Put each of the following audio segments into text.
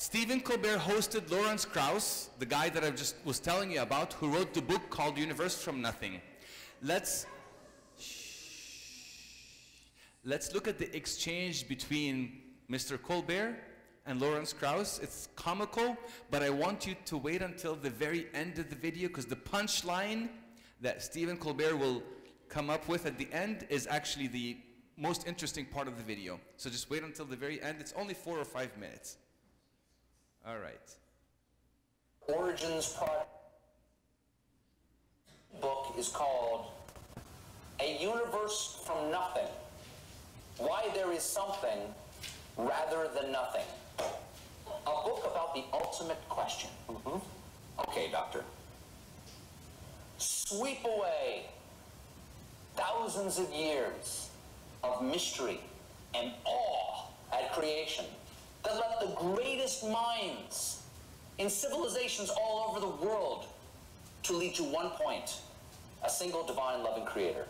Stephen Colbert hosted Lawrence Krauss, the guy that I just was telling you about, who wrote the book called Universe from Nothing. Let's look at the exchange between Mr. Colbert and Lawrence Krauss. It's comical, but I want you to wait until the very end of the video, because the punchline that Stephen Colbert will come up with at the end is actually the most interesting part of the video. So just wait until the very end. It's only 4 or 5 minutes. All right. Origins book is called A Universe from Nothing. Why There Is Something Rather Than Nothing. A book about the ultimate question. Okay, Doctor. Sweep away thousands of years of mystery and awe at creation that left the greatest minds in civilizations all over the world to lead to one point: a single divine loving creator.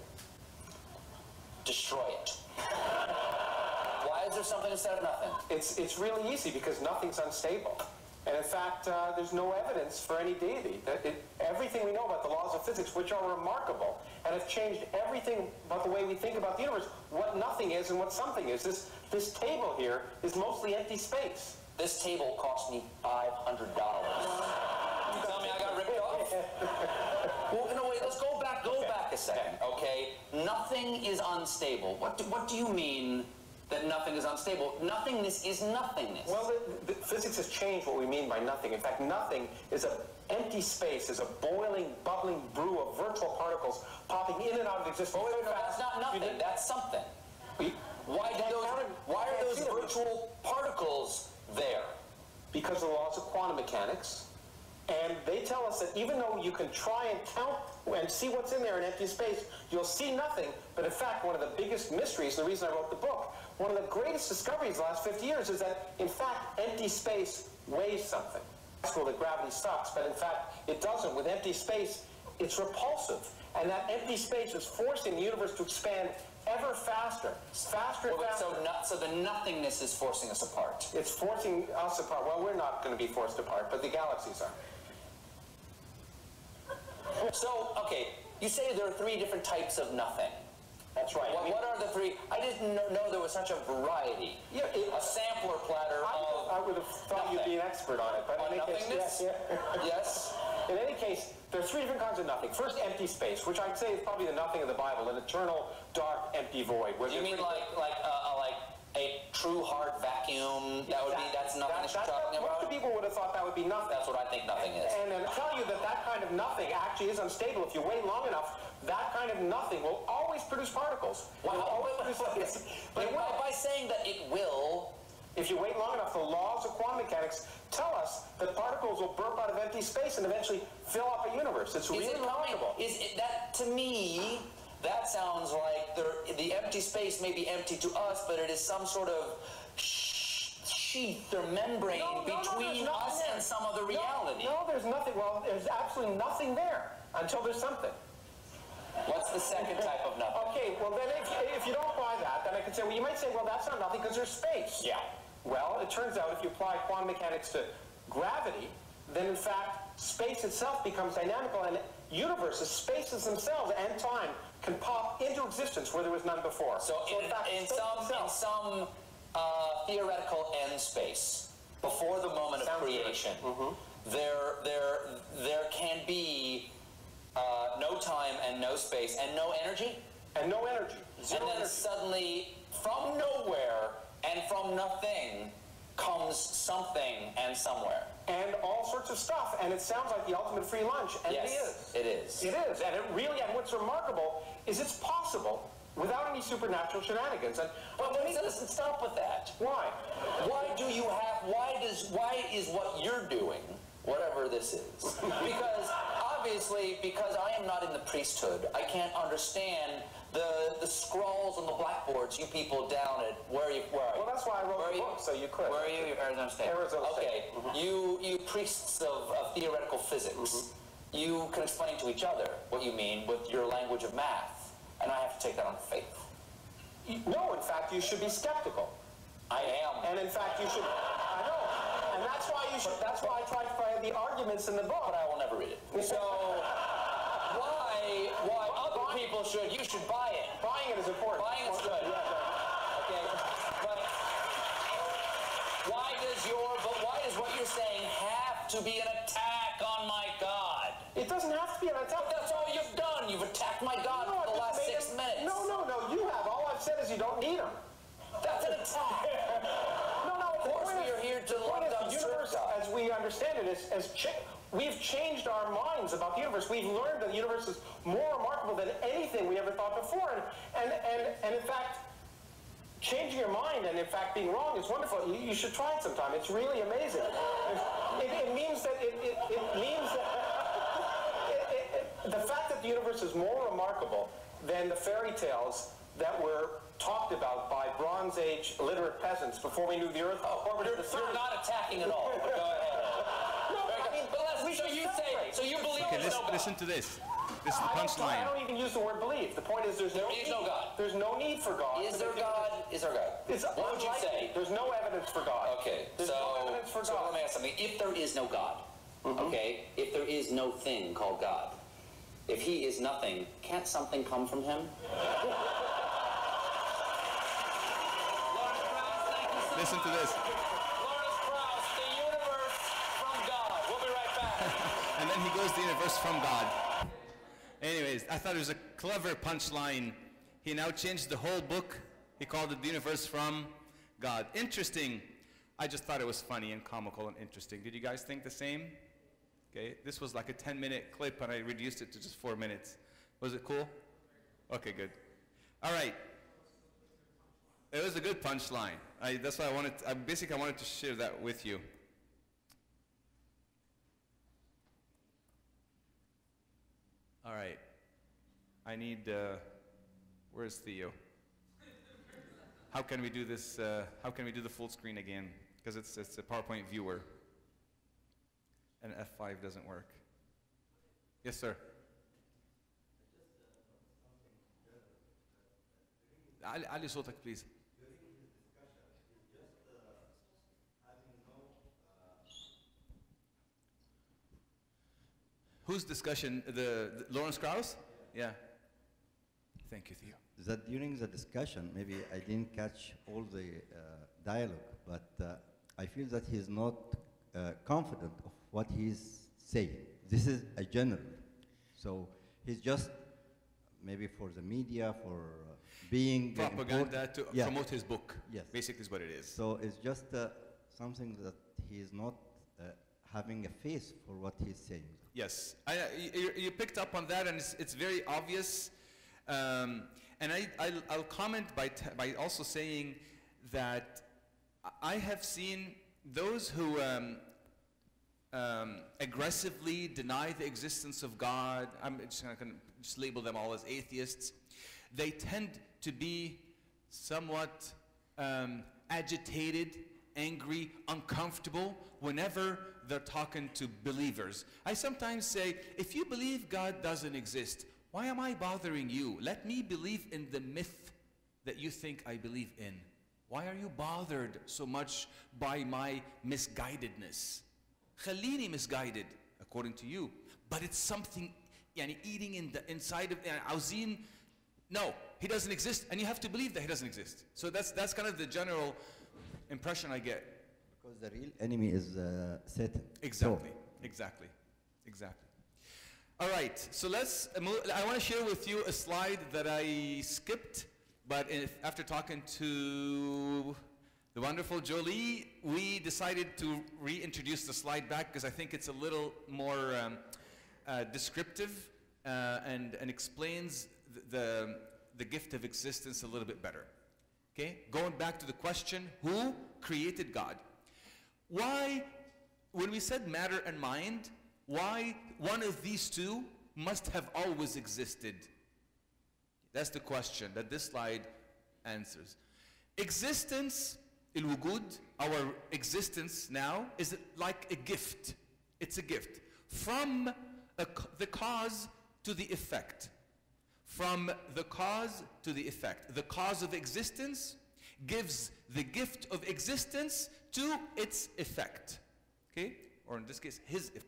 Destroy it. Why is there something instead of nothing? It's really easy, because nothing's unstable. And in fact, there's no evidence for any deity. Everything we know about the laws of physics, which are remarkable, and have changed everything about the way we think about the universe, what nothing is and what something is. This table here is mostly empty space. This table cost me $500. You tell me I got ripped off? Well, no, wait, let's go back a second, okay? Nothing is unstable. What do you mean that nothing is unstable? Nothingness is nothingness. Well, the physics has changed what we mean by nothing. In fact, nothing is an empty space, is a boiling, bubbling brew of virtual particles popping in and out of existence. Oh, wait, no, that's not nothing. That's something. Why are those virtual particles there? Because of the laws of quantum mechanics. And they tell us that even though you can try and count and see what's in there in empty space, you'll see nothing. But in fact, one of the biggest mysteries, and the reason I wrote the book, one of the greatest discoveries the last 50 years is that, in fact, empty space weighs something. Well, that gravity sucks, but in fact, it doesn't. With empty space, it's repulsive. And that empty space is forcing the universe to expand ever faster, faster and faster. So the nothingness is forcing us apart. It's forcing us apart. Well, we're not going to be forced apart, but the galaxies are. So, okay, you say there are 3 different types of nothing. That's right. What are the 3? I didn't know there was such a variety. Yeah, a sampler platter I would have thought you'd be an expert on it. But on in any nothingness? Case, yes. In any case, there are 3 different kinds of nothing. First, empty space, which I'd say is probably the nothing of the Bible, an eternal, dark, empty void. You mean like a true hard vacuum? That's nothing that you're talking about? Most people would have thought that would be nothing. That's what I think nothing is. And I'll tell you that kind of nothing actually is unstable. If you wait long enough, that kind of nothing will always produce particles. Wow. But by saying that it will, if you wait long enough, the laws of quantum mechanics tell us that particles will burp out of empty space and eventually fill up a universe. It's really remarkable. To me, that sounds like the empty space may be empty to us, but it is some sort of sheath or membrane between us and some other reality. No, there's nothing. Well, there's absolutely nothing there until there's something. What's the second type of nothing? Okay, well then if you don't buy that, then I could say, well, you might say, well, that's not nothing because there's space. Yeah. Well, it turns out if you apply quantum mechanics to gravity, then in fact space itself becomes dynamical, and universes, spaces themselves and time can pop into existence where there was none before. So in some theoretical end space, before the moment of creation, there can be no time and no space and no energy? And no energy. Zero and then energy. Suddenly, from nowhere and from nothing, comes something and somewhere. And all sorts of stuff. And it sounds like the ultimate free lunch. And yes, it is. It is. And and what's remarkable is it's possible without any supernatural shenanigans. But it doesn't stop with that. Why? Why is what you're doing, whatever this is? Because obviously, because I am not in the priesthood, I can't understand the scrawls on the blackboards you people down at where are you? Well, that's why I wrote the book, so you could. Where are you? Arizona State. Arizona State. Okay, you priests of theoretical physics, you can explain to each other what you mean with your language of math, and I have to take that on faith. No, in fact, you should be skeptical. I am. And in fact, you should. I know. And that's That's why I tried to find the arguments in the book. But I will never read it. So, why other people should, you should buy it. Buying it is important. Buying it's good. Okay, but why does what you're saying have to be an attack on my God? It doesn't have to be an attack. But that's all you've done. You've attacked my God for the last 6 minutes. No, you have. All I've said is you don't need them. That's an attack. Of course we are here to love the universe, as we understand it, we've changed our minds about the universe. We've learned that the universe is more remarkable than anything we ever thought before. And in fact, changing your mind and in fact being wrong is wonderful. You should try it sometime. It's really amazing. It means that the fact that the universe is more remarkable than the fairy tales that were talked about by Bronze Age literate peasants before we knew the Earth orbited the sun. You're not attacking at all. But go ahead. So you believe Okay, there's no God. listen to this. This is the I punchline. don't even use the word believe. The point is there's no God. There's no need for God. Is there God? Is there God? What would you say? There's no evidence for God. Okay, There's no evidence for so God. let me ask something. If there is no God, okay, if there is no thing called God, if he is nothing, can't something come from him? Listen to this. Lawrence Krauss, the universe from God. We'll be right back. And then he goes, the universe from God. Anyways, I thought it was a clever punchline. He now changed the whole book. He called it The Universe from God. Interesting. I just thought it was funny and comical and interesting. Did you guys think the same? Okay, this was like a 10-minute clip and I reduced it to just 4 minutes. Was it cool? Okay, good. All right. It was a good punchline. That's why I wanted to share that with you. All right. I need, where's Theo? How can we do this, how can we do the full screen again? Because it's a PowerPoint viewer. And F5 doesn't work. Yes, sir. Ali صوتك, please. Whose discussion? The Lawrence Krauss? Yeah. Thank you, Theo. That during the discussion, maybe I didn't catch all the dialogue, but I feel that he's not confident of what he's saying. This is a general. So he's just maybe for the media, for being propaganda to promote his book. Yes. Basically is what it is. So it's just something that he is not having a face for what he's saying. Yes, you picked up on that, and it's very obvious. And I'll comment by also saying that I have seen those who aggressively deny the existence of God. I'm just going to label them all as atheists. They tend to be somewhat agitated, angry, uncomfortable whenever they're talking to believers. I sometimes say, if you believe God doesn't exist, why am I bothering you? Let me believe in the myth that you think I believe in. Why are you bothered so much by my misguidedness? خليني misguided, according to you. But it's something eating in the inside of عاوزين. No, he doesn't exist, and you have to believe that he doesn't exist. So that's kind of the general impression I get. Because the real enemy is Satan. Exactly, exactly. All right, so let's move. I want to share with you a slide that I skipped, but after talking to the wonderful Jolie, we decided to reintroduce the slide back because I think it's a little more descriptive and explains the gift of existence a little bit better. Okay, going back to the question, who created God? Why, when we said matter and mind, why one of these two must have always existed? That's the question that this slide answers. Existence, الوجود, our existence now, is like a gift. It's a gift. From the cause to the effect. From the cause to the effect. The cause of existence gives the gift of existence to its effect. Okay? Or in this case, his effect.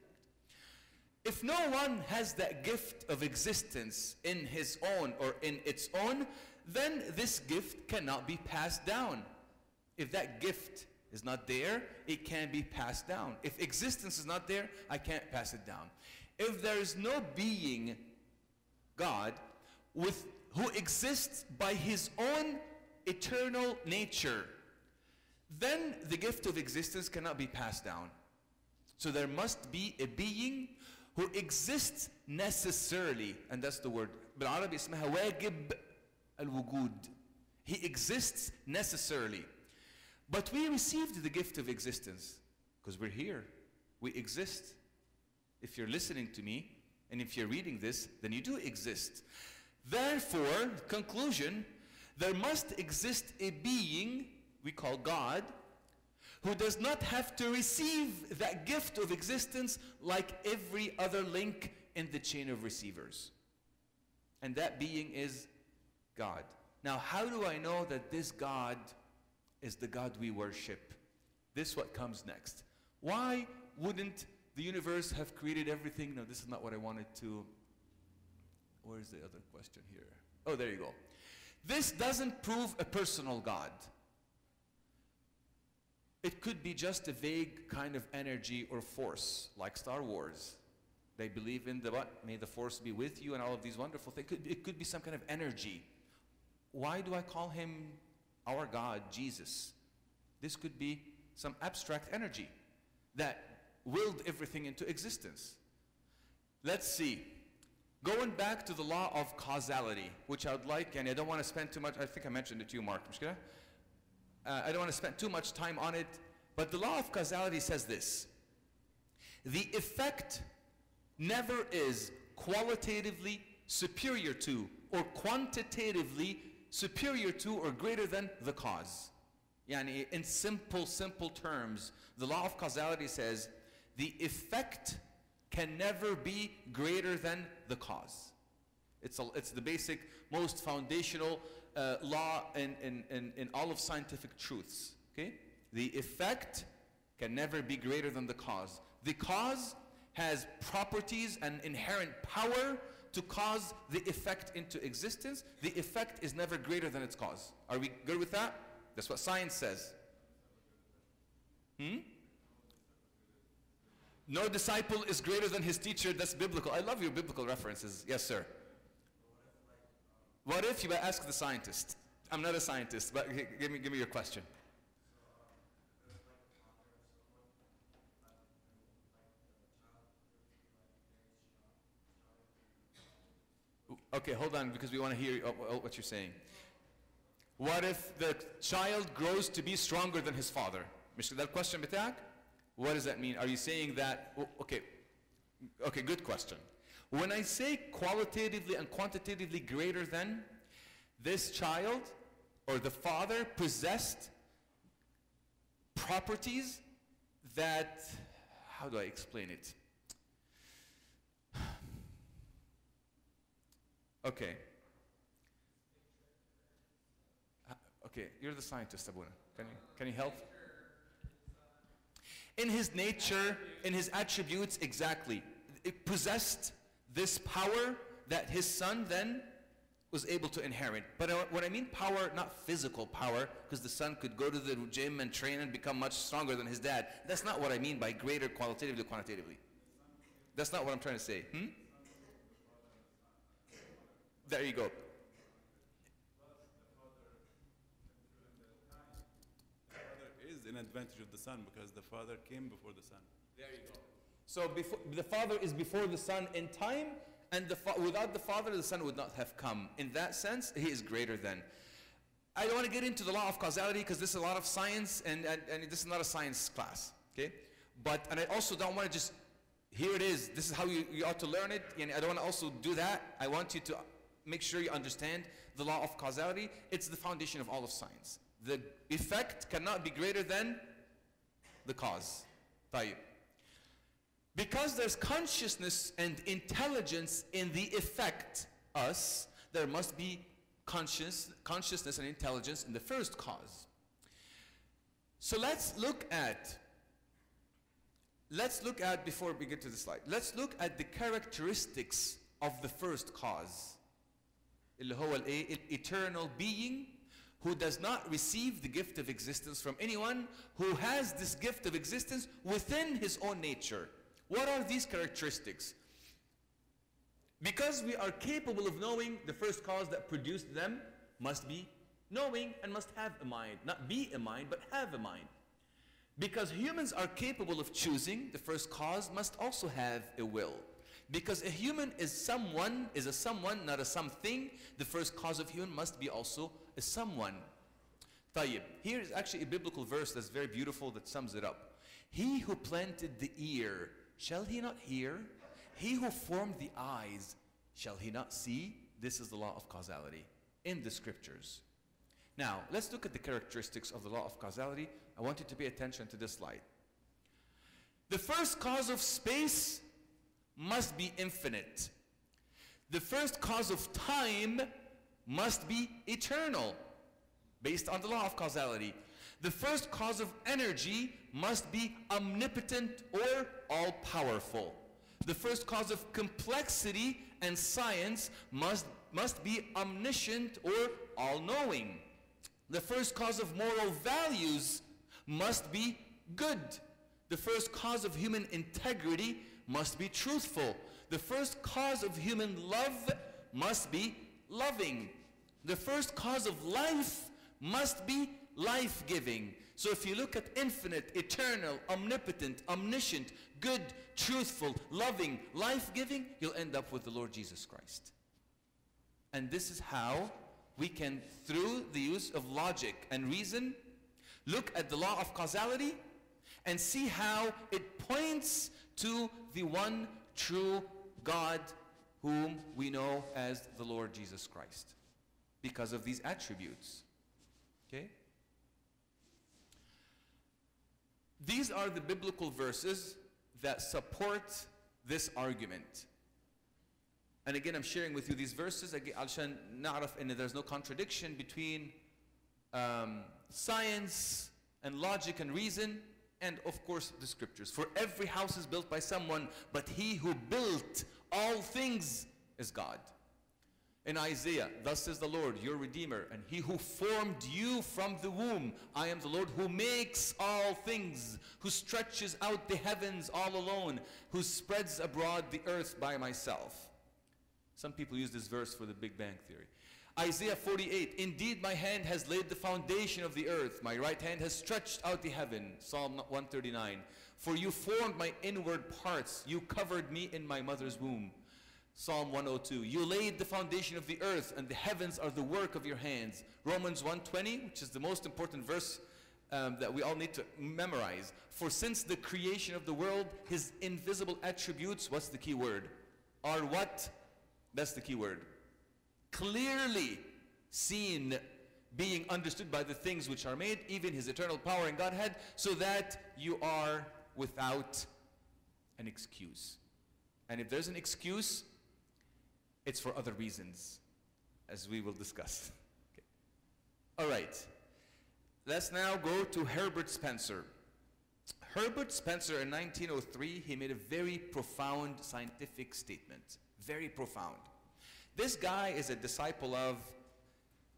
If no one has that gift of existence in his own or in its own, then this gift cannot be passed down. If that gift is not there, it can't be passed down. If existence is not there, I can't pass it down. If there is no being, God, who exists by his own eternal nature, then the gift of existence cannot be passed down. So there must be a being who exists necessarily, and that's the word. بالعربي اسمها واجب الوجود. He exists necessarily. But we received the gift of existence because we're here. We exist. If you're listening to me and if you're reading this, then you do exist. Therefore, conclusion, there must exist a being we call God who does not have to receive that gift of existence like every other link in the chain of receivers. And that being is God. Now, how do I know that this God is the God we worship? This is what comes next. Why wouldn't the universe have created everything? No, this is not what I wanted to. Where's the other question here? Oh, there you go. This doesn't prove a personal God. It could be just a vague kind of energy or force, like Star Wars. They believe in the what? May the force be with you and all of these wonderful things. It could be some kind of energy. Why do I call him our God, Jesus? This could be some abstract energy that willed everything into existence. Let's see. Going back to the law of causality, which I would like, and I don't want to spend too much, I think I mentioned it to you, Mark. I don't want to spend too much time on it, but the law of causality says this. The effect never is qualitatively superior to or quantitatively superior to or greater than the cause. Yani in simple terms, the law of causality says the effect can never be greater than the cause. It's the basic, most foundational law in all of scientific truths. Okay? The effect can never be greater than the cause. The cause has properties and inherent power to cause the effect into existence. The effect is never greater than its cause. Are we good with that? That's what science says. No disciple is greater than his teacher. That's biblical. I love your biblical references. Yes, sir. What if you ask the scientist? I'm not a scientist, but give me your question. Okay, hold on, because we want to hear what you're saying. What if the child grows to be stronger than his father? Mr. That question بتاعك? What does that mean? Are you saying that, okay, good question. When I say qualitatively and quantitatively greater than, this child or the father possessed properties that, how do I explain it? Okay. Okay, you're the scientist, Abuna. Can you help? In his nature, in his attributes, exactly. It possessed this power that his son then was able to inherit. But when I mean power, not physical power, because the son could go to the gym and train and become much stronger than his dad. That's not what I mean by greater qualitatively, quantitatively. That's not what I'm trying to say. There you go. Is an advantage of the son because the father came before the son. There you go. So the father is before the son in time, and without the father, the son would not have come. In that sense, he is greater than. I don't want to get into the law of causality because this is a lot of science, and this is not a science class. Okay, and I also don't want to just, here it is. This is how you ought to learn it. And I don't want to also do that. I want you to make sure you understand the law of causality. It's the foundation of all of science. The effect cannot be greater than the cause. طيب. Because there's consciousness and intelligence in the effect, us, there must be consciousness and intelligence in the first cause. So let's look at let's look at, before we get to the slide, let's look at the characteristics of the first cause. اللي هو eternal being who does not receive the gift of existence from anyone, who has this gift of existence within his own nature. What are these characteristics? Because we are capable of knowing, the first cause that produced them must be knowing and must have a mind. Not be a mind, but have a mind. Because humans are capable of choosing, the first cause must also have a will. Because a human is a someone, not a something. The first cause of human must be also a someone. طيب, here is actually a biblical verse that's very beautiful that sums it up. He who planted the ear, shall he not hear? He who formed the eyes, shall he not see? This is the law of causality in the scriptures. Now, let's look at the characteristics of the law of causality. I want you to pay attention to this slide. The first cause of space must be infinite. The first cause of time must be eternal, based on the law of causality. The first cause of energy must be omnipotent or all-powerful. The first cause of complexity and science must be omniscient or all-knowing. The first cause of moral values must be good. The first cause of human integrity must be truthful. The first cause of human love must be loving. The first cause of life must be life-giving. So if you look at infinite, eternal, omnipotent, omniscient, good, truthful, loving, life-giving, you'll end up with the Lord Jesus Christ. And this is how we can, through the use of logic and reason, look at the law of causality and see how it points to the one true God whom we know as the Lord Jesus Christ, because of these attributes. Okay? These are the biblical verses that support this argument. And again, I'm sharing with you these verses عشان نعرف إن there's no contradiction between science and logic and reason, and of course the scriptures. For every house is built by someone, but he who built all things is God. In Isaiah, thus says the Lord, your Redeemer, and he who formed you from the womb. I am the Lord who makes all things, who stretches out the heavens all alone, who spreads abroad the earth by myself. Some people use this verse for the Big Bang Theory. Isaiah 48, indeed my hand has laid the foundation of the earth. My right hand has stretched out the heaven. Psalm 139. For you formed my inward parts. You covered me in my mother's womb. Psalm 102. You laid the foundation of the earth, and the heavens are the work of your hands. Romans 1:20, which is the most important verse that we all need to memorize. For since the creation of the world, his invisible attributes, what's the key word? Are what? That's the key word. Clearly seen, being understood by the things which are made, even his eternal power and Godhead, so that you are without an excuse. And if there's an excuse, it's for other reasons, as we will discuss. Okay. All right. Let's now go to Herbert Spencer. Herbert Spencer in 1903, he made a very profound scientific statement. Very profound. This guy is a disciple of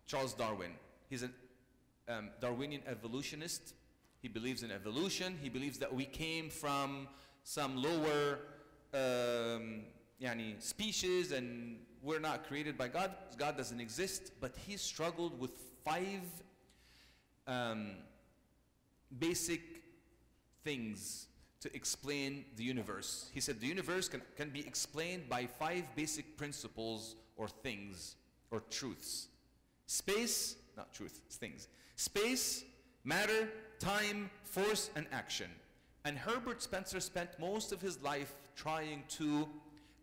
Charles Darwin. He's a Darwinian evolutionist. He believes in evolution. He believes that we came from some lower species and we're not created by God. God doesn't exist. But he struggled with 5 basic things to explain the universe. He said the universe can be explained by 5 basic principles or things or truths. Space, not truth, things. Space, matter, time, force, and action. And Herbert Spencer spent most of his life trying to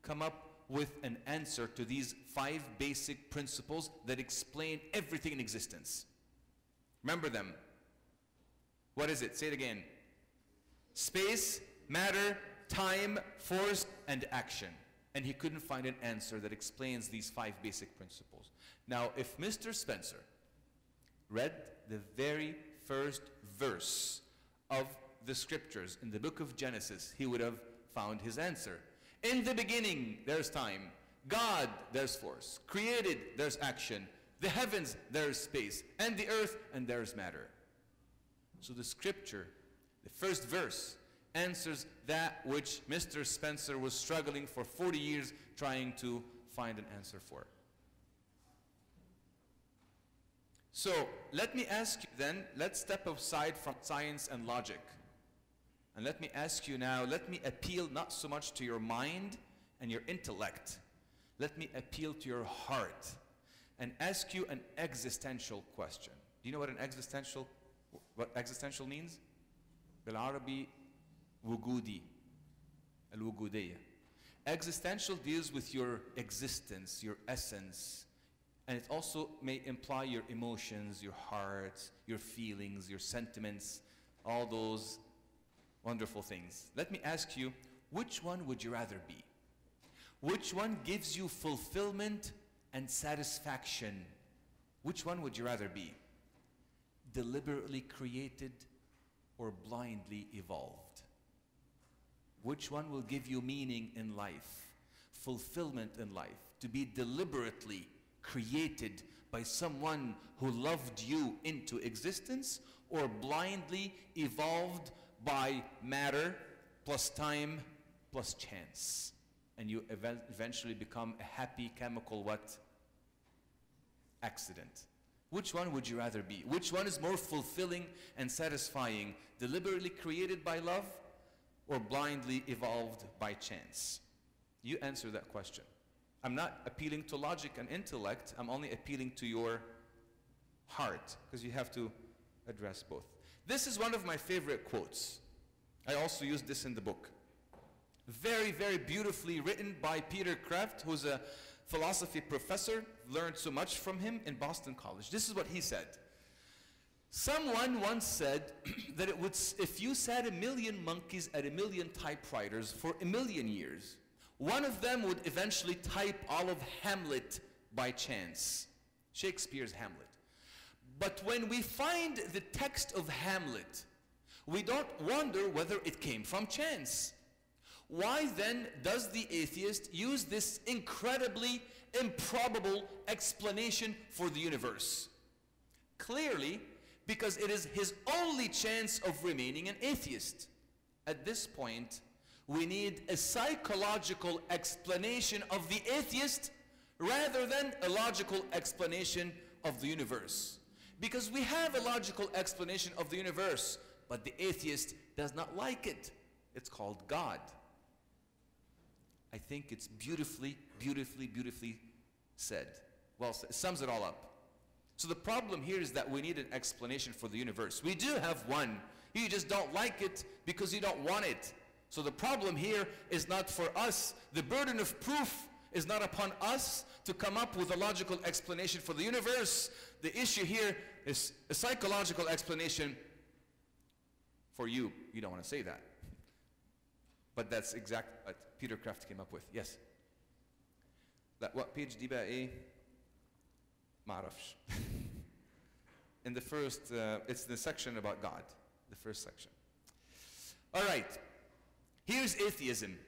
come up with an answer to these 5 basic principles that explain everything in existence. Remember them. What is it? Say it again. Space, matter, time, force, and action. And he couldn't find an answer that explains these 5 basic principles. Now, if Mr. Spencer read the very first verse of the scriptures, in the book of Genesis, he would have found his answer. In the beginning, there's time. God, there's force. Created, there's action. The heavens, there's space. And the earth, and there's matter. So the scripture, the first verse, answers that which Mr. Spencer was struggling for 40 years trying to find an answer for. So let me ask you then, let's step aside from science and logic. And let me ask you now, let me appeal not so much to your mind and your intellect. Let me appeal to your heart and ask you an existential question. Do you know what existential means? بالعربي وجودي الوجودية. Existential deals with your existence, your essence, and it also may imply your emotions, your heart, your feelings, your sentiments, all those wonderful things. Let me ask you, which one would you rather be? Which one gives you fulfillment and satisfaction? Which one would you rather be? Deliberately created or blindly evolved? Which one will give you meaning in life, fulfillment in life? To be deliberately created by someone who loved you into existence, or blindly evolved by matter plus time plus chance, and you eventually become a happy chemical what? Accident. Which one would you rather be? Which one is more fulfilling and satisfying? Deliberately created by love or blindly evolved by chance? You answer that question. I'm not appealing to logic and intellect. I'm only appealing to your heart, because you have to address both. This is one of my favorite quotes. I also used this in the book. Very, very beautifully written by Peter Kraft, who's a philosophy professor. Learned so much from him in Boston College. This is what he said. Someone once said that if you sat 1,000,000 monkeys at 1,000,000 typewriters for 1,000,000 years, one of them would eventually type all of Hamlet by chance. Shakespeare's Hamlet. But when we find the text of Hamlet, we don't wonder whether it came from chance. Why then does the atheist use this incredibly improbable explanation for the universe? Clearly, because it is his only chance of remaining an atheist. At this point, we need a psychological explanation of the atheist rather than a logical explanation of the universe. Because we have a logical explanation of the universe, but the atheist does not like it. It's called God. I think it's beautifully, beautifully, beautifully said. Well, it sums it all up. So the problem here is that we need an explanation for the universe. We do have one. You just don't like it because you don't want it. So the problem here is not for us. The burden of proof is not upon us to come up with a logical explanation for the universe. The issue here is a psychological explanation for you. You don't want to say that. But that's exactly what Peter Kraft came up with. Yes? What page دي بقى ايه؟ معرفش. In the first, it's the section about God. The first section. All right. Here's atheism.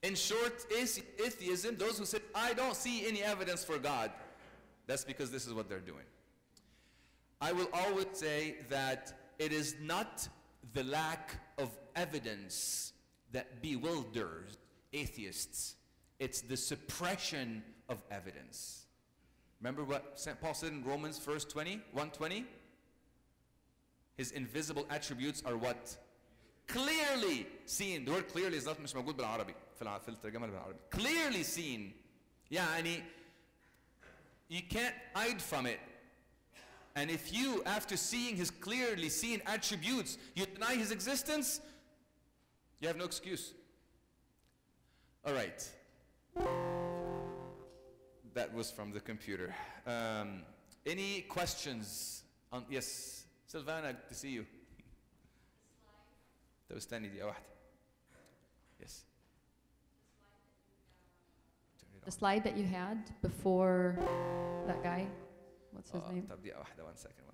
In short, atheism, those who say, I don't see any evidence for God, that's because this is what they're doing. I will always say that it is not the lack of evidence that bewilders atheists. It's the suppression of evidence. Remember what St. Paul said in Romans 1:20? His invisible attributes are what? Clearly seen. The word clearly is not مش موجود بالعربي في الترجمة بالعربي. Clearly seen. يعني you can't hide from it. And if you, after seeing his clearly seen attributes, you deny his existence, you have no excuse. All right. That was from the computer. Any questions? Yes, Silvana, good to see you. طب استني دقيقة واحدة. Yes. The slide that you had before that guy, what's his name? طب دقيقة واحدة, one second.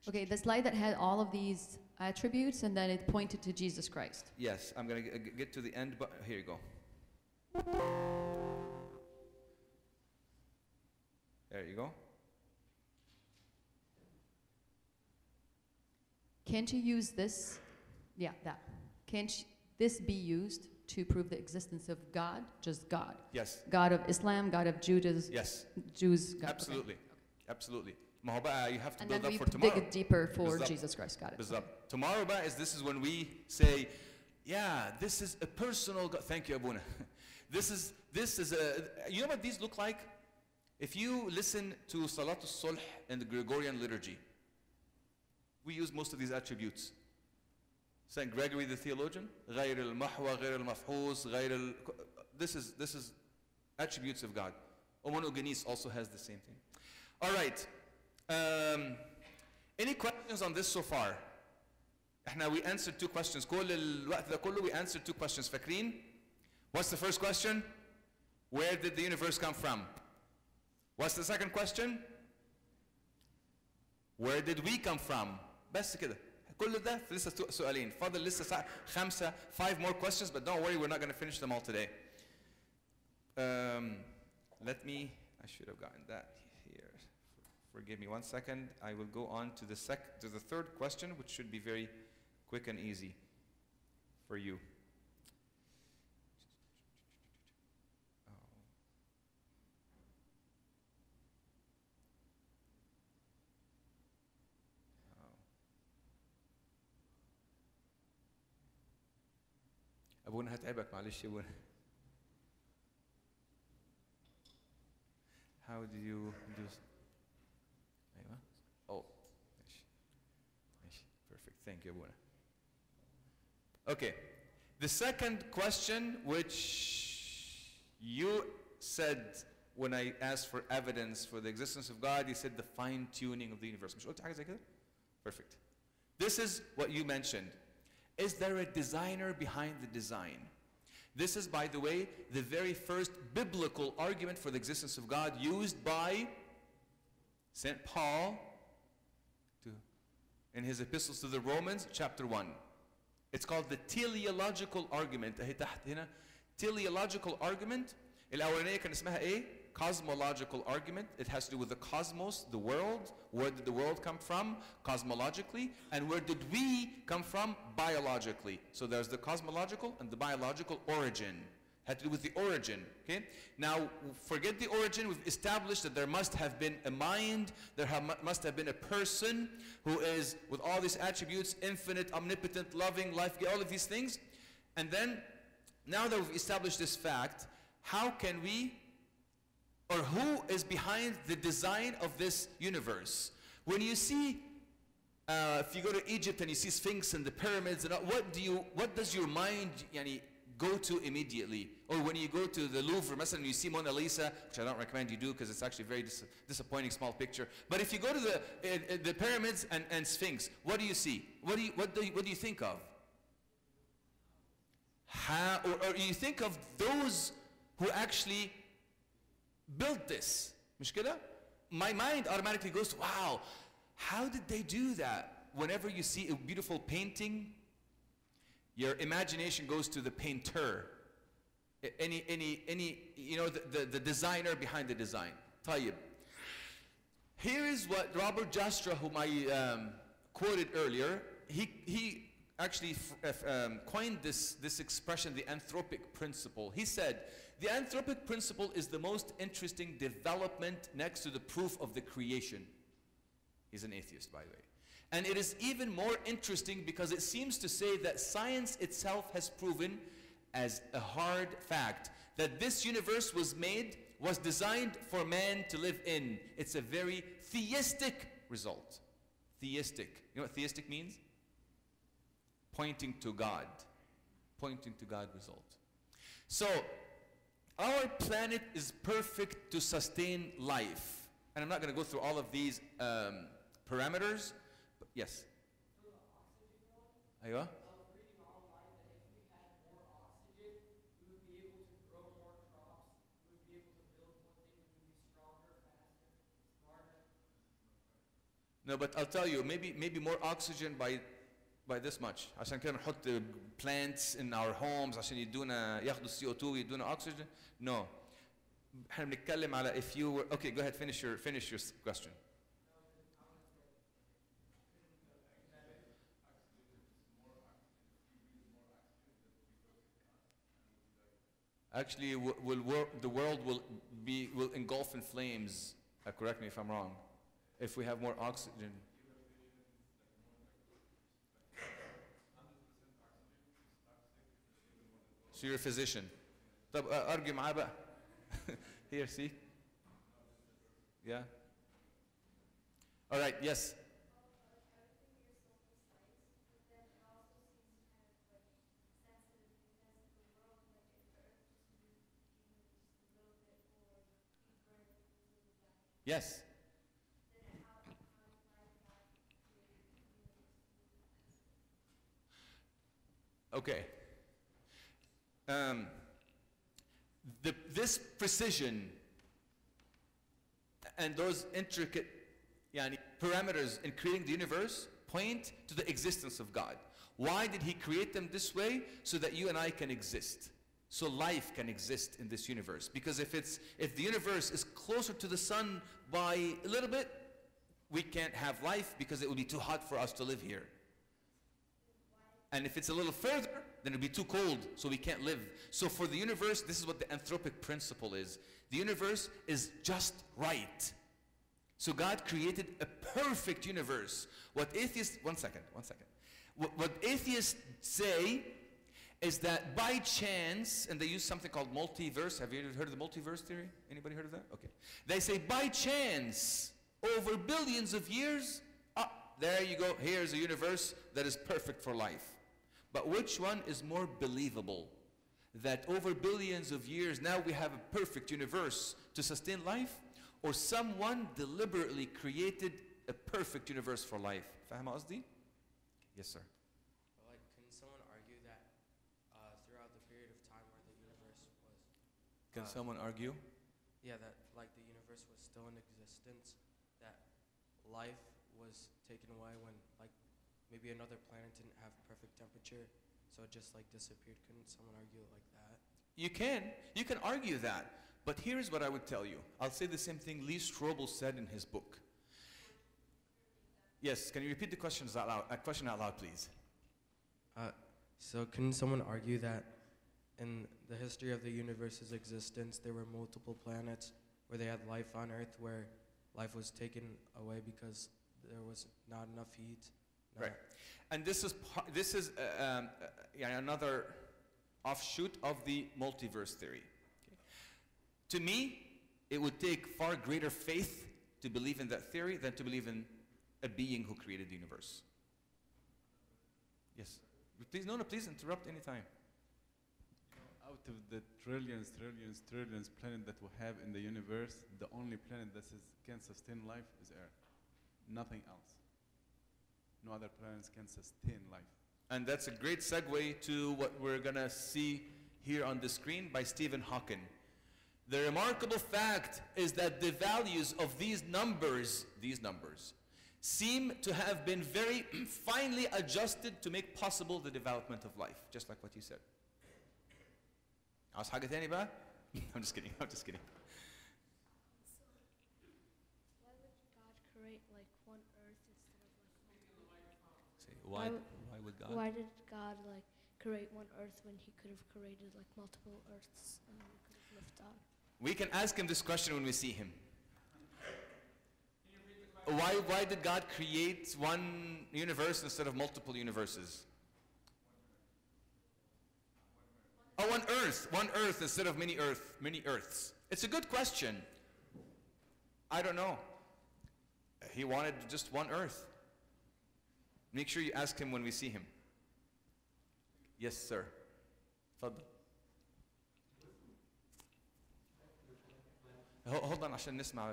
Okay, the slide that had all of these attributes and then it pointed to Jesus Christ. Yes, I'm going to get to the end, but here you go. There you go. Can't you use this? Yeah, that. Can't this be used to prove the existence of God? Just God. Yes. God of Islam, God of Judas. Yes. Jews. God. Absolutely. Okay. Absolutely. ما هو بقى you have to And build then up we for tomorrow. dig it deeper for بالظبط. Jesus Christ. Got it. بالظبط. Tomorrow بقى this is when we say, yeah, this is a personal God. Thank you, Abuna. This is a, you know what these look like? If you listen to Salat al-Sulh in the Gregorian liturgy, we use most of these attributes. Saint Gregory the theologian, غير المحوى, غير المفحوص, غير this is attributes of God. Omonogenes also has the same thing. All right. Any questions on this so far? احنا we answered 2 questions. كل الوقت ده كله we answered 2 questions. فاكرين? What's the first question? Where did the universe come from? What's the second question? Where did we come from? بس كده. كل ده لسه سؤالين. فاضل لسه 5 more questions, but don't worry, we're not going to finish them all today. Let me, I should have gotten that here. Forgive me 1 second. I will go on to the third question, which should be very quick and easy for you. أبونا هتعبك معلش يا أبونا. How do you do? أيوة. Oh, ماشي. ماشي. Perfect. Thank you, أبونا. Okay. The second question, which you said when I asked for evidence for the existence of God, you said the fine-tuning of the universe. مش قلت حاجة زي كده? Perfect. This is what you mentioned. Is there a designer behind the design? This is, by the way, the very first biblical argument for the existence of God used by St. Paul in his epistles to the Romans, chapter 1. It's called the teleological argument. Teleological argument. الأولانية كان اسمها إيه؟ Cosmological argument. It has to do with the cosmos, the world. Where did the world come from? Cosmologically. And where did we come from? Biologically. So there's the cosmological and the biological origin. Had to do with the origin. Okay? Now, forget the origin. We've established that there must have been a mind. Must have been a person who is, with all these attributes, infinite, omnipotent, loving, life, all of these things. And then, now that we've established this fact, how can we, or who is behind the design of this universe? When you see, if you go to Egypt and you see Sphinx and the pyramids, and what does your mind go to immediately? Or when you go to the Louvre, and you see Mona Lisa, which I don't recommend you do because it's actually a very disappointing small picture. But if you go to the pyramids and Sphinx, what do you see? What do you think of? Or you think of those who actually built this. مش كده? My mind automatically goes, wow, how did they do that? Whenever you see a beautiful painting, your imagination goes to the painter. The designer behind the design. طيب. Here is what Robert Jastrow, whom I quoted earlier, he actually coined this expression, the anthropic principle. He said, the anthropic principle is the most interesting development next to the proof of the creation. He's an atheist, by the way. And it is even more interesting because it seems to say that science itself has proven as a hard fact that this universe was designed for man to live in. It's a very theistic result. Theistic. You know what theistic means? Pointing to God. Pointing to God result. So, our planet is perfect to sustain life. And I'm not going to go through all of these parameters. But yes? أيوة. No, but I'll tell you, maybe more oxygen by this much. عشان كده نحط plants in our homes عشان ياخدوا CO2 ويدونا oxygen. No. احنا بنتكلم على if you were okay, go ahead, finish your question. Actually, the world will engulf in flames. Correct me if I'm wrong. If we have more oxygen. So you're a physician. طب argue معاه بقى. Here, see? Yeah. All right, yes. Yes. Okay. This precision and those intricate parameters in creating the universe point to the existence of God. Why did he create them this way? So that you and I can exist. So life can exist in this universe. Because if the universe is closer to the sun by a little bit, we can't have life because it would be too hot for us to live here. And if it's a little further, then it'll be too cold, so we can't live. So for the universe, this is what the anthropic principle is. The universe is just right. So God created a perfect universe. What atheists, one second. What atheists say is that by chance, and they use something called multiverse. Have you ever heard of the multiverse theory? Anybody heard of that? Okay. They say by chance, over billions of years, there you go, here's a universe that is perfect for life. But which one is more believable? That over billions of years, now we have a perfect universe to sustain life? Or someone deliberately created a perfect universe for life? فاهم قصدي? Yes, sir. Like, can someone argue that throughout the period of time where the universe was... Can someone argue? Yeah, that like the universe was still in existence, that life was taken away when like maybe another planet didn't have perfect temperature, so it just like disappeared. Couldn't someone argue it like that? You can argue that. But here's what I would tell you. I'll say the same thing Lee Strobel said in his book. Yes, can you repeat the question out loud, please? So can someone argue that in the history of the universe's existence, there were multiple planets where they had life on Earth where life was taken away because there was not enough heat? Right. And this is another offshoot of the multiverse theory. To me, it would take far greater faith to believe in that theory than to believe in a being who created the universe. Yes. Please, no, please interrupt anytime. Out of the trillions planets that we have in the universe, the only planet that can sustain life is Earth. Nothing else. No other planets can sustain life. And that's a great segue to what we're going to see here on the screen by Stephen Hawking. The remarkable fact is that the values of these numbers seem to have been very finely adjusted to make possible the development of life, just like what you said. عاوز حاجة تاني بقى؟ I'm just kidding. Why would God create like one Earth instead of like multiple? Why would God? Why did God like create one Earth when He could have created like multiple Earths and we could have lived on? We can ask him this question when we see him. Why did God create one universe instead of multiple universes? Oh, one Earth instead of many Earths. It's a good question. I don't know. He wanted just one Earth. Make sure you ask him when we see him. Yes, sir. تفضل. Hold on عشان نسمع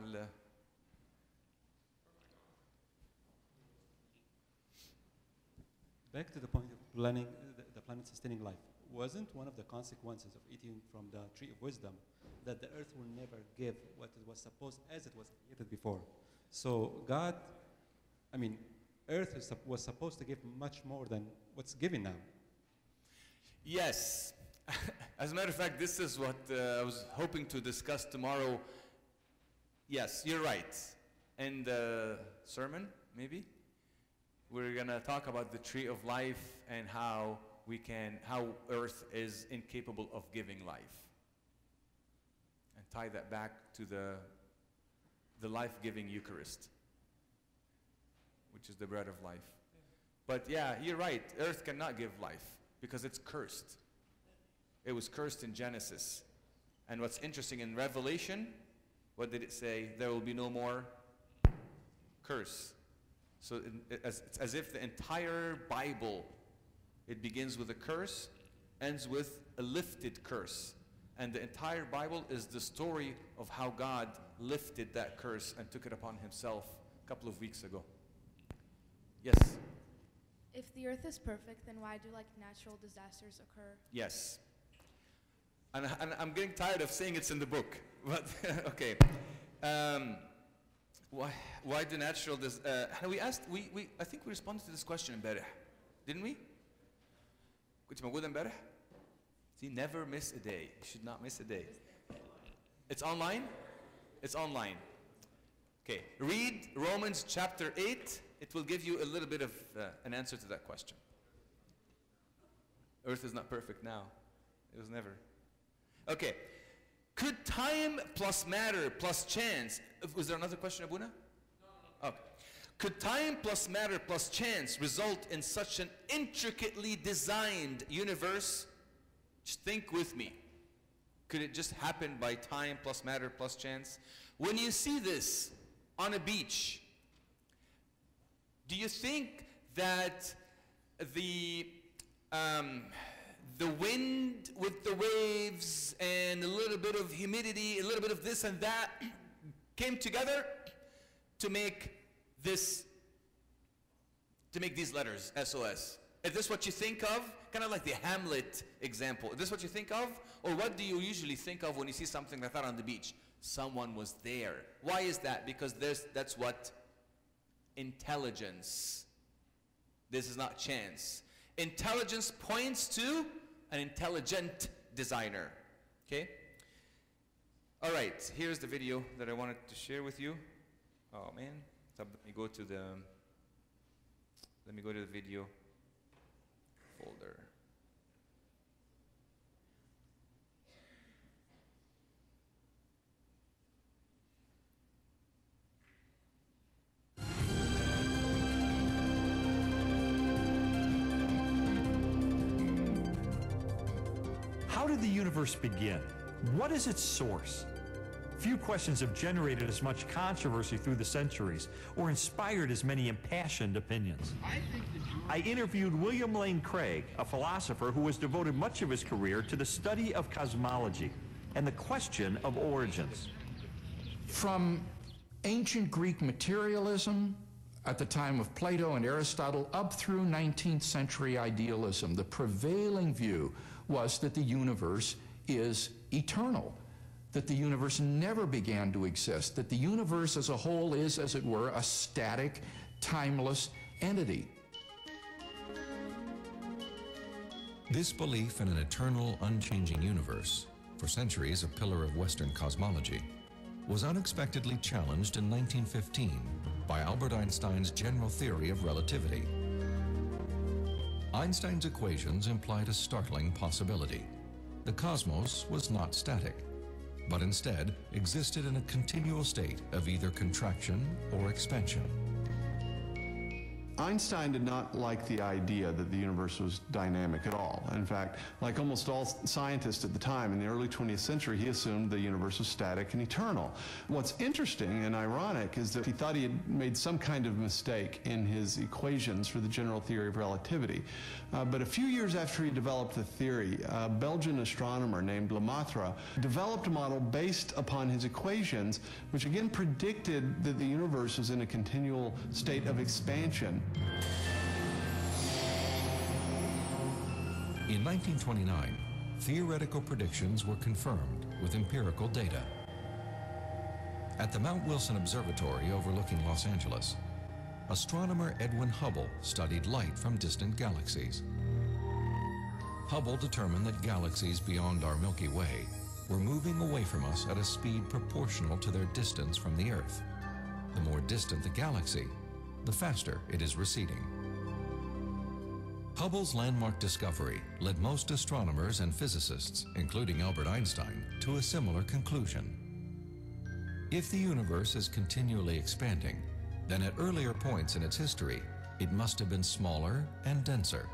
Back to the point of planning, the planet sustaining life. Wasn't one of the consequences of eating from the tree of wisdom that the earth will never give what it was supposed as it was created before? So God I mean, Earth was supposed to give much more than what's given now. Yes. As a matter of fact, this is what I was hoping to discuss tomorrow. Yes, you're right. In the sermon, maybe, we're going to talk about the tree of life and how Earth is incapable of giving life. And tie that back to the life-giving Eucharist, which is the bread of life. But yeah, you're right. Earth cannot give life because it's cursed. It was cursed in Genesis. And what's interesting in Revelation, what did it say? There will be no more curse. So it's as if the entire Bible, it begins with a curse, ends with a lifted curse. And the entire Bible is the story of how God lifted that curse and took it upon himself a couple of weeks ago. Yes? If the earth is perfect, then why do like natural disasters occur? Yes. And I'm getting tired of saying it's in the book, but okay. Why do natural we asked, I think we responded to this question امبارح, didn't we? كنت موجودة امبارح? See, never miss a day. You should not miss a day. It's online? It's online. Okay, read Romans chapter 8. It will give you a little bit of an answer to that question. Earth is not perfect now. It was never. Okay, could time plus matter plus chance, was there another question, Abuna? No. Okay. Could time plus matter plus chance result in such an intricately designed universe? Just think with me. Could it just happen by time plus matter plus chance? When you see this on a beach, do you think that the wind with the waves and a little bit of humidity, a little bit of this and that came together to make these letters, SOS? Is this what you think of? Kind of like the Hamlet example. Is this what you think of? Or what do you usually think of when you see something like that on the beach? Someone was there. Why is that? Because that's what intelligence. This is not chance. Intelligence points to an intelligent designer. Okay? All right, here's the video that I wanted to share with you. Oh man, let me go to the video folder. How did the universe begin? What is its source? Few questions have generated as much controversy through the centuries or inspired as many impassioned opinions. I interviewed William Lane Craig, a philosopher who has devoted much of his career to the study of cosmology and the question of origins. From ancient Greek materialism at the time of Plato and Aristotle up through 19th century idealism, the prevailing view was that the universe is eternal, that the universe never began to exist, that the universe as a whole is, as it were, a static, timeless entity. This belief in an eternal, unchanging universe, for centuries a pillar of Western cosmology, was unexpectedly challenged in 1915 by Albert Einstein's general theory of relativity. Einstein's equations implied a startling possibility. The cosmos was not static, but instead existed in a continual state of either contraction or expansion. Einstein did not like the idea that the universe was dynamic at all. In fact, like almost all scientists at the time in the early 20th century, he assumed the universe was static and eternal. What's interesting and ironic is that he thought he had made some kind of mistake in his equations for the general theory of relativity. But a few years after he developed the theory, a Belgian astronomer named Lemaitre developed a model based upon his equations, which again predicted that the universe was in a continual state of expansion. In 1929, theoretical predictions were confirmed with empirical data. At the Mount Wilson Observatory overlooking Los Angeles, astronomer Edwin Hubble studied light from distant galaxies. Hubble determined that galaxies beyond our Milky Way were moving away from us at a speed proportional to their distance from the Earth. The more distant the galaxy, the faster it is receding. Hubble's landmark discovery led most astronomers and physicists, including Albert Einstein, to a similar conclusion. If the universe is continually expanding, then at earlier points in its history, it must have been smaller and denser.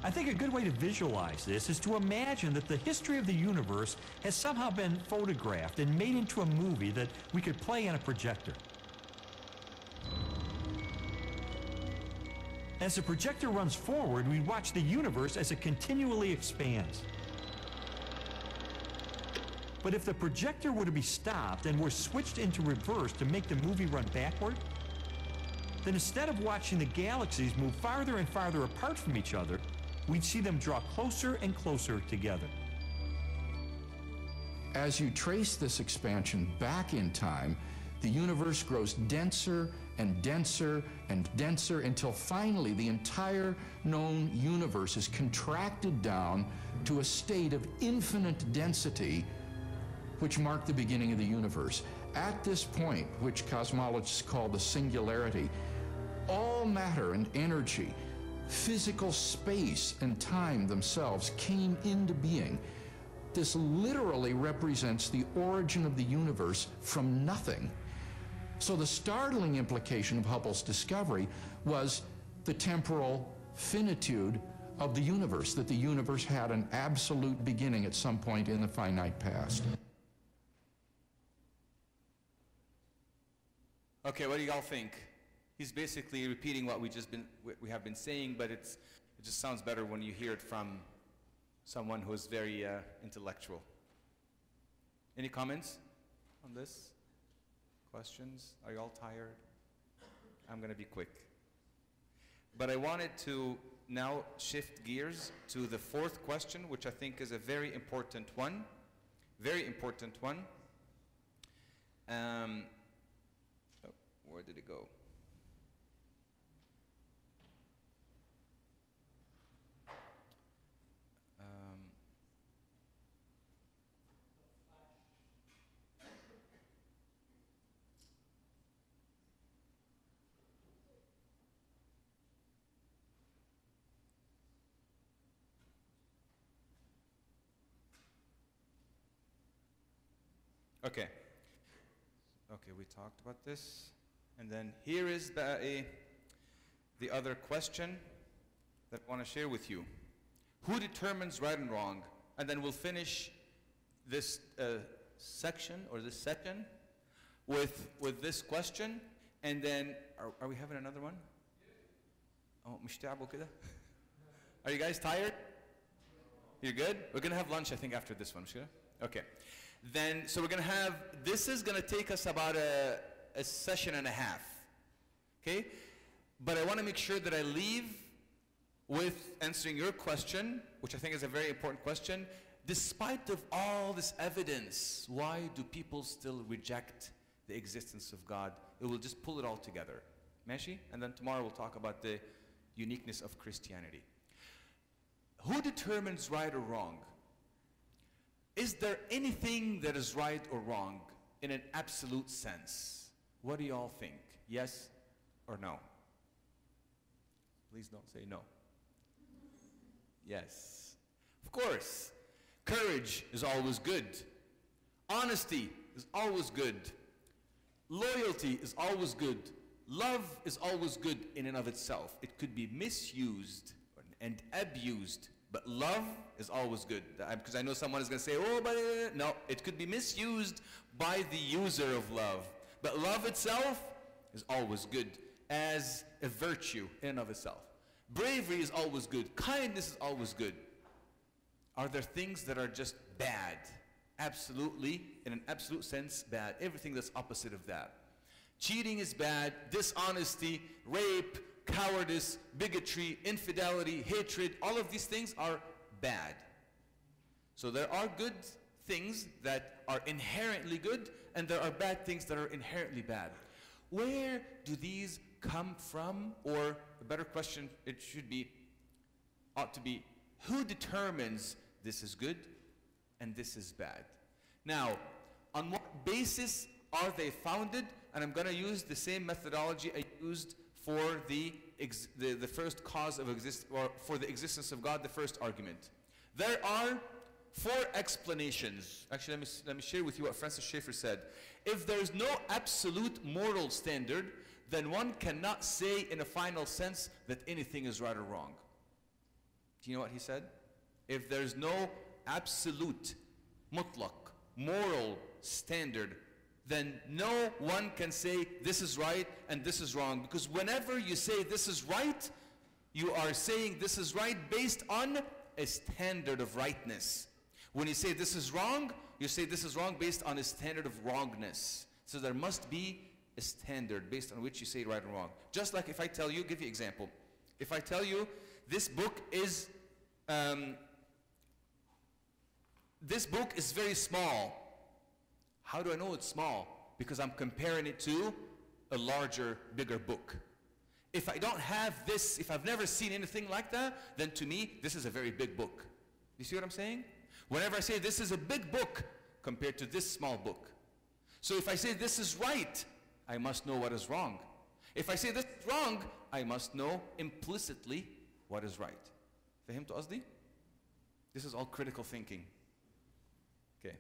I think a good way to visualize this is to imagine that the history of the universe has somehow been photographed and made into a movie that we could play on a projector. As the projector runs forward, we watch the universe as it continually expands. But if the projector were to be stopped and were switched into reverse to make the movie run backward, then instead of watching the galaxies move farther and farther apart from each other, we'd see them draw closer and closer together. As you trace this expansion back in time, the universe grows denser and denser and denser until finally the entire known universe is contracted down to a state of infinite density, which marked the beginning of the universe. At this point, which cosmologists call the singularity, all matter and energy, physical space and time themselves came into being. This literally represents the origin of the universe from nothing. So the startling implication of Hubble's discovery was the temporal finitude of the universe, that the universe had an absolute beginning at some point in the finite past. Okay, what do y'all think? He's basically repeating what we have been saying, but it just sounds better when you hear it from someone who is very intellectual. Any comments on this? Questions? Are you all tired? I'm going to be quick. But I wanted to now shift gears to the fourth question, which I think is a very important one. Very important one. Where did it go? Okay. Okay, we talked about this. And then here is the other question that I want to share with you. Who determines right and wrong? And then we'll finish this section or this session with this question. And then, are we having another one? Oh, مش تعبوا كده? Are you guys tired? You're good? We're going to have lunch, I think, after this one. Okay. Then, so we're going to have, this is going to take us about a session and a half. Okay? But I want to make sure that I leave with answering your question, which I think is a very important question. Despite of all this evidence, why do people still reject the existence of God? It will just pull it all together. Mashi? And then tomorrow we'll talk about the uniqueness of Christianity. Who determines right or wrong? Is there anything that is right or wrong in an absolute sense? What do you all think? Yes or no? Please don't say no. Yes. Of course. Courage is always good. Honesty is always good. Loyalty is always good. Love is always good in and of itself. It could be misused and abused, but love is always good. Because I know someone is going to say, oh, but no, it could be misused by the user of love. But love itself is always good as a virtue in and of itself. Bravery is always good. Kindness is always good. Are there things that are just bad? Absolutely, in an absolute sense, bad. Everything that's opposite of that. Cheating is bad. Dishonesty, rape, cowardice, bigotry, infidelity, hatred, all of these things are bad. So there are good things that are inherently good, and there are bad things that are inherently bad. Where do these come from? Or a better question, it should be, ought to be, who determines this is good and this is bad? Now, on what basis are they founded? And I'm going to use the same methodology I used for the first cause of or for the existence of God, the first argument. There are 4 explanations. Actually, let me share with you what Francis Schaeffer said. If there's no absolute moral standard, then one cannot say in a final sense that anything is right or wrong. Do you know what he said? If there's no absolute, mutlaq, moral standard, then no one can say this is right and this is wrong. Because whenever you say this is right, you are saying this is right based on a standard of rightness. When you say this is wrong, you say this is wrong based on a standard of wrongness. So there must be a standard based on which you say right and wrong. Just like if I tell you, give you an example. If I tell you this book is very small. How do I know it's small? Because I'm comparing it to a larger, bigger book. If I don't have this, if I've never seen anything like that, then to me, this is a very big book. You see what I'm saying? Whenever I say this is a big book compared to this small book. So if I say this is right, I must know what is wrong. If I say this is wrong, I must know implicitly what is right. فهمت قصدي? This is all critical thinking. Okay.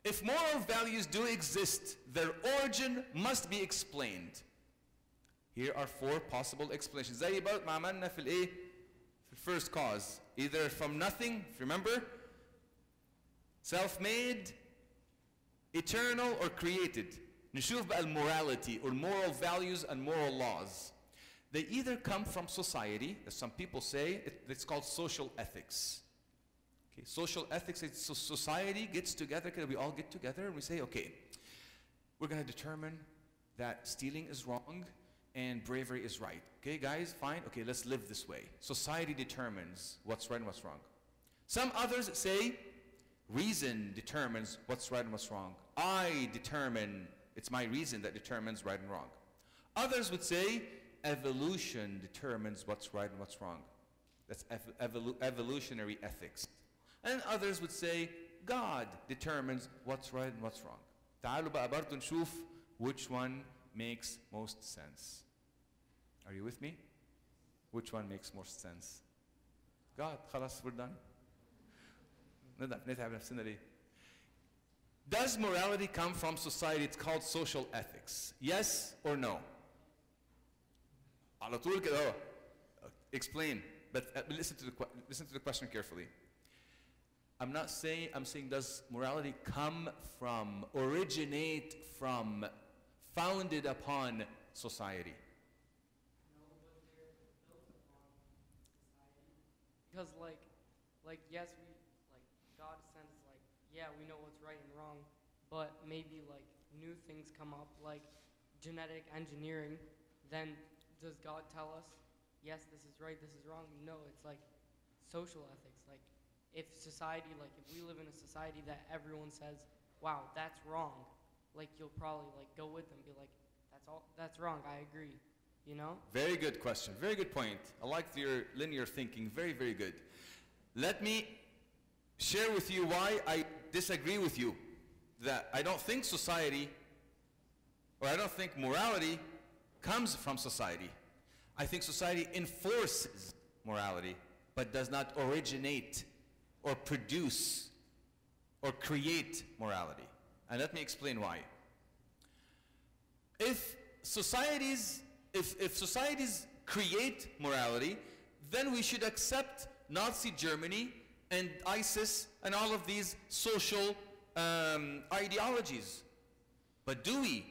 If moral values do exist, their origin must be explained. Here are 4 possible explanations. زي ما عملنا في الايه؟ في first cause. Either from nothing, if you remember, self-made, eternal, or created. نشوف بقى morality or moral values and moral laws. They either come from society, as some people say, it's called social ethics. Okay, social ethics, it's so society gets together, we all get together and we say, okay, we're going to determine that stealing is wrong and bravery is right. Okay, guys, fine. Okay, let's live this way. Society determines what's right and what's wrong. Some others say reason determines what's right and what's wrong. I determine, it's my reason that determines right and wrong. Others would say evolution determines what's right and what's wrong. That's evolutionary ethics. And others would say God determines what's right and what's wrong. تعالوا بقى برضو نشوف which one makes most sense. Are you with me? Which one makes more sense? God, خلاص, we're done. نتعب نفسنا ليه? Does morality come from society? It's called social ethics. Yes or no? على طول كده اهو. Explain, but listen to the question carefully. I'm saying does morality come from, originate from, founded upon society? Because yes, God sends yeah, we know what's right and wrong, but maybe new things come up like genetic engineering, then does God tell us, yes, this is right, this is wrong? No, it's social ethics. If society, if we live in a society that everyone says, wow, that's wrong, you'll probably go with them, be that's wrong, I agree, you know? Very good question, very good point. I like your linear thinking, very, very good. Let me share with you why I disagree with you. That I don't think society, or I don't think morality comes from society. I think society enforces morality, but does not originate or produce or create morality. And let me explain why. If societies create morality, then we should accept Nazi Germany and ISIS and all of these social ideologies. But do we?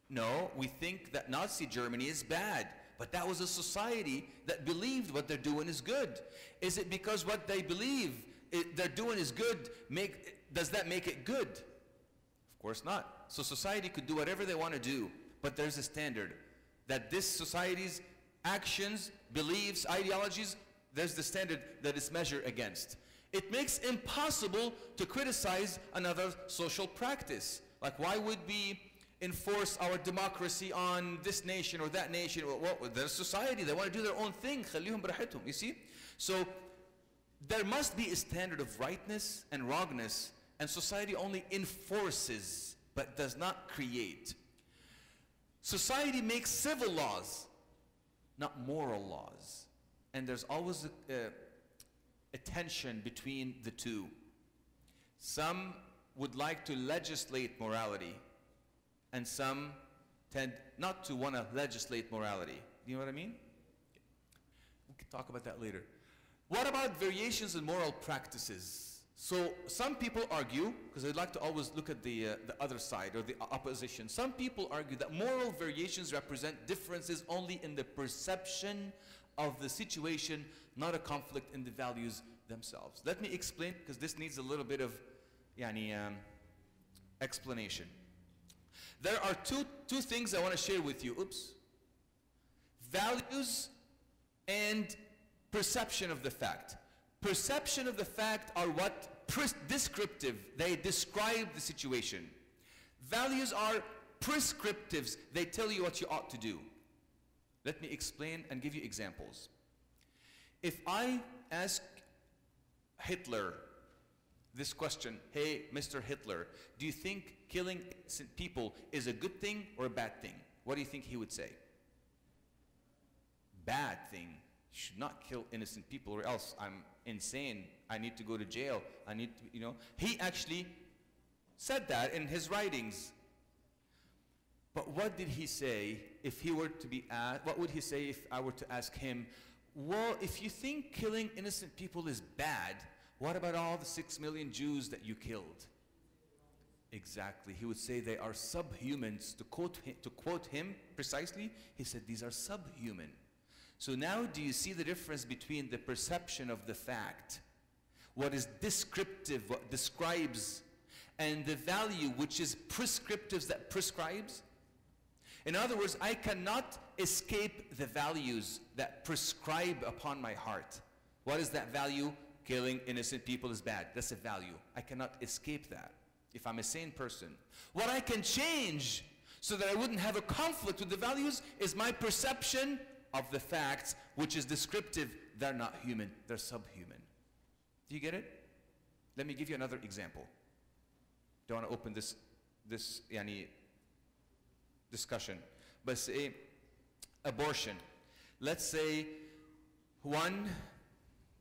No, we think that Nazi Germany is bad. But that was a society that believed what they're doing is good. Is it because what they believe they're doing is good, does that make it good? Of course not. So society could do whatever they want to do, but there's a standard. That this society's actions, beliefs, ideologies, there's the standard that it's measured against. It makes impossible to criticize another social practice. Like, why would we enforce our democracy on this nation or that nation? Well, their society, they want to do their own thing. خليهم براحتهم, you see? So there must be a standard of rightness and wrongness, and society only enforces but does not create. Society makes civil laws, not moral laws. And there's always a tension between the two. Some would like to legislate morality, and some tend not to want to legislate morality. You know what I mean? We can talk about that later. What about variations in moral practices? So some people argue, because they'd like to always look at the other side or the opposition. Some people argue that moral variations represent differences only in the perception of the situation, not a conflict in the values themselves. Let me explain, because this needs a little bit of explanation. There are two things I want to share with you. Oops. Values and perception of the fact. Perception of the fact are what descriptive. They describe the situation. Values are prescriptives. They tell you what you ought to do. Let me explain and give you examples. If I ask Hitler this question, hey, Mr. Hitler, do you think killing innocent people is a good thing or a bad thing? What do you think he would say? Bad thing. You should not kill innocent people, or else I'm insane. I need to go to jail. I need to, He actually said that in his writings. But what did he say if he were to be asked? What would he say if I were to ask him, well, if you think killing innocent people is bad, what about all the 6 million Jews that you killed? Exactly. He would say they are subhumans. To quote him precisely, he said these are subhuman. So now do you see the difference between the perception of the fact, what is descriptive, what describes, and the value which is prescriptive, that prescribes? In other words, I cannot escape the values that prescribe upon my heart. What is that value? Killing innocent people is bad. That's a value. I cannot escape that if I'm a sane person. What I can change so that I wouldn't have a conflict with the values is my perception of the facts, which is descriptive. They're not human, they're subhuman. Do you get it? Let me give you another example. Don't want to open this discussion. But say abortion. Let's say one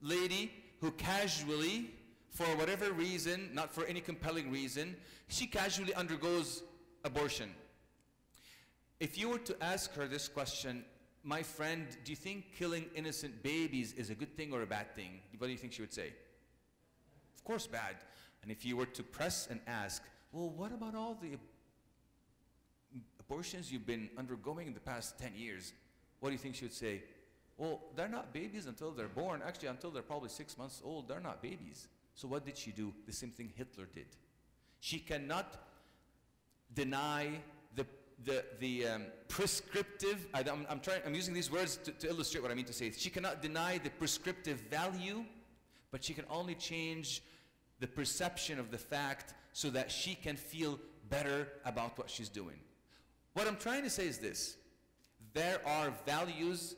lady who casually, for whatever reason, not for any compelling reason, she casually undergoes abortion. If you were to ask her this question, my friend, do you think killing innocent babies is a good thing or a bad thing? What do you think she would say? Of course, bad. And if you were to press and ask, well, what about all the abortions you've been undergoing in the past 10 years? What do you think she would say? Well, they're not babies until they're born. Actually, until they're probably 6 months old, they're not babies. So what did she do? The same thing Hitler did. She cannot deny the prescriptive, I'm using these words to illustrate what I mean to say. She cannot deny the prescriptive value, but she can only change the perception of the fact so that she can feel better about what she's doing. What I'm trying to say is this: there are values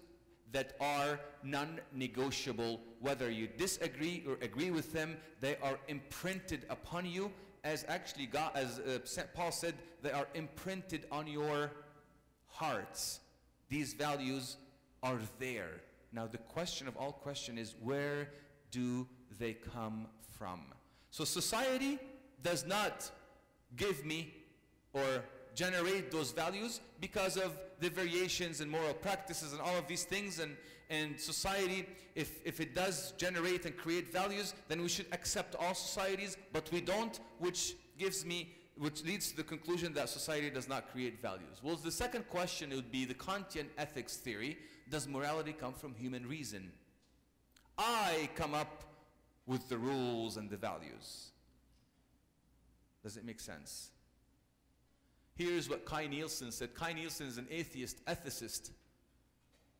that are non-negotiable. Whether you disagree or agree with them, they are imprinted upon you. As actually God, as St. Paul said, they are imprinted on your hearts. These values are there. Now the question of all question is, where do they come from? So society does not give me or generate those values because of the variations in moral practices and all of these things, and society, if it does generate and create values, then we should accept all societies, but we don't, which leads to the conclusion that society does not create values. Well, the second question would be the Kantian ethics theory. Does morality come from human reason? I come up with the rules and the values. Does it make sense? Here's what Kai Nielsen said. Kai Nielsen is an atheist ethicist.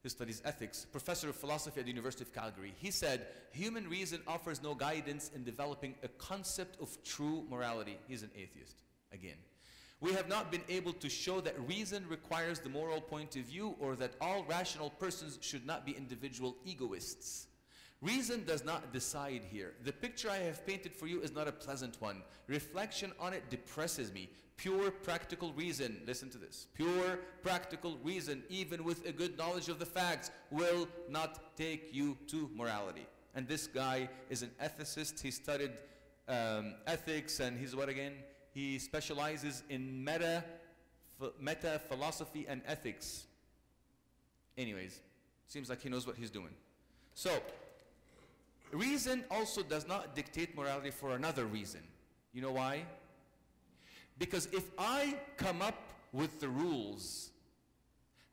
who studies ethics, professor of philosophy at the University of Calgary. He said, human reason offers no guidance in developing a concept of true morality. He's an atheist, again. We have not been able to show that reason requires the moral point of view or that all rational persons should not be individual egoists. Reason does not decide here. The picture I have painted for you is not a pleasant one. Reflection on it depresses me. Pure practical reason, listen to this, pure practical reason, even with a good knowledge of the facts, will not take you to morality. And this guy is an ethicist. He studied ethics, and he's what again? He specializes in meta philosophy and ethics. Anyways, seems like he knows what he's doing. So, reason also does not dictate morality for another reason. You know why? Because if I come up with the rules,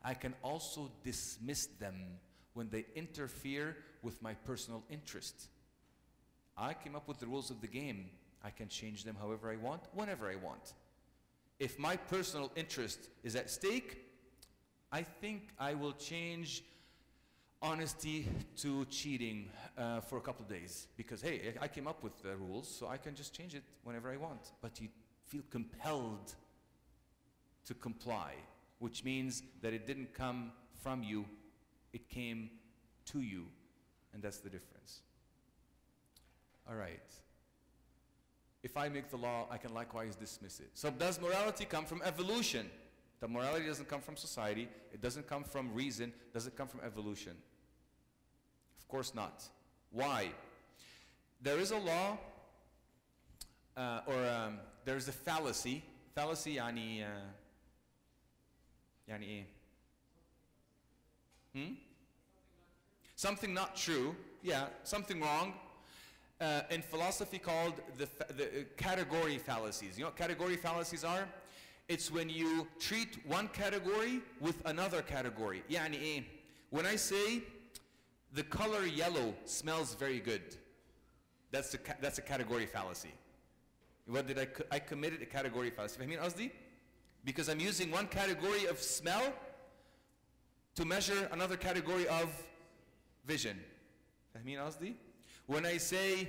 I can also dismiss them when they interfere with my personal interest. I came up with the rules of the game. I can change them however I want, whenever I want. If my personal interest is at stake, I think I will change honesty to cheating for a couple of days. Because, hey, I came up with the rules, so I can just change it whenever I want. But you feel compelled to comply, which means that it didn't come from you, it came to you. And that's the difference. All right. If I make the law, I can likewise dismiss it. So does morality come from evolution? The morality doesn't come from society. It doesn't come from reason. Does it come from evolution? Of course not. Why? There is a law, there is a fallacy. Fallacy يعني إيه? Something not true. Yeah, something wrong. In philosophy called the category fallacies. You know what category fallacies are? It's when you treat one category with another category. يعني إيه? When I say the color yellow smells very good, that's a category fallacy. What did I committed a category fallacy. فاهمين قصدي? Because I'm using one category of smell to measure another category of vision. فاهمين قصدي? When I say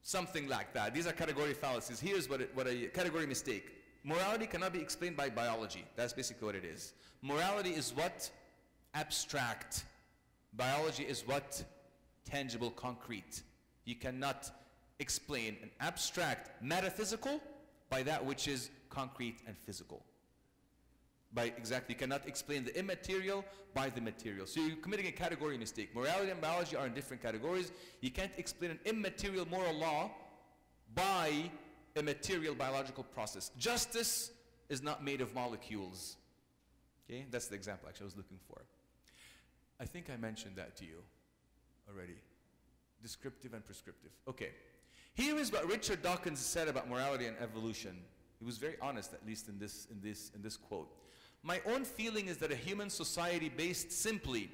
something like that, these are category fallacies. Here's what a category mistake. Morality cannot be explained by biology. That's basically what it is. Morality is what? Abstract. Biology is what? Tangible, concrete. You cannot explain an abstract metaphysical by that which is concrete and physical. You cannot explain the immaterial by the material. So you're committing a category mistake. Morality and biology are in different categories. You can't explain an immaterial moral law by a material biological process. Justice is not made of molecules. Okay, that's the example actually I was looking for. I think I mentioned that to you already. Descriptive and prescriptive. Okay. Here is what Richard Dawkins said about morality and evolution. He was very honest, at least in this quote. My own feeling is that a human society based simply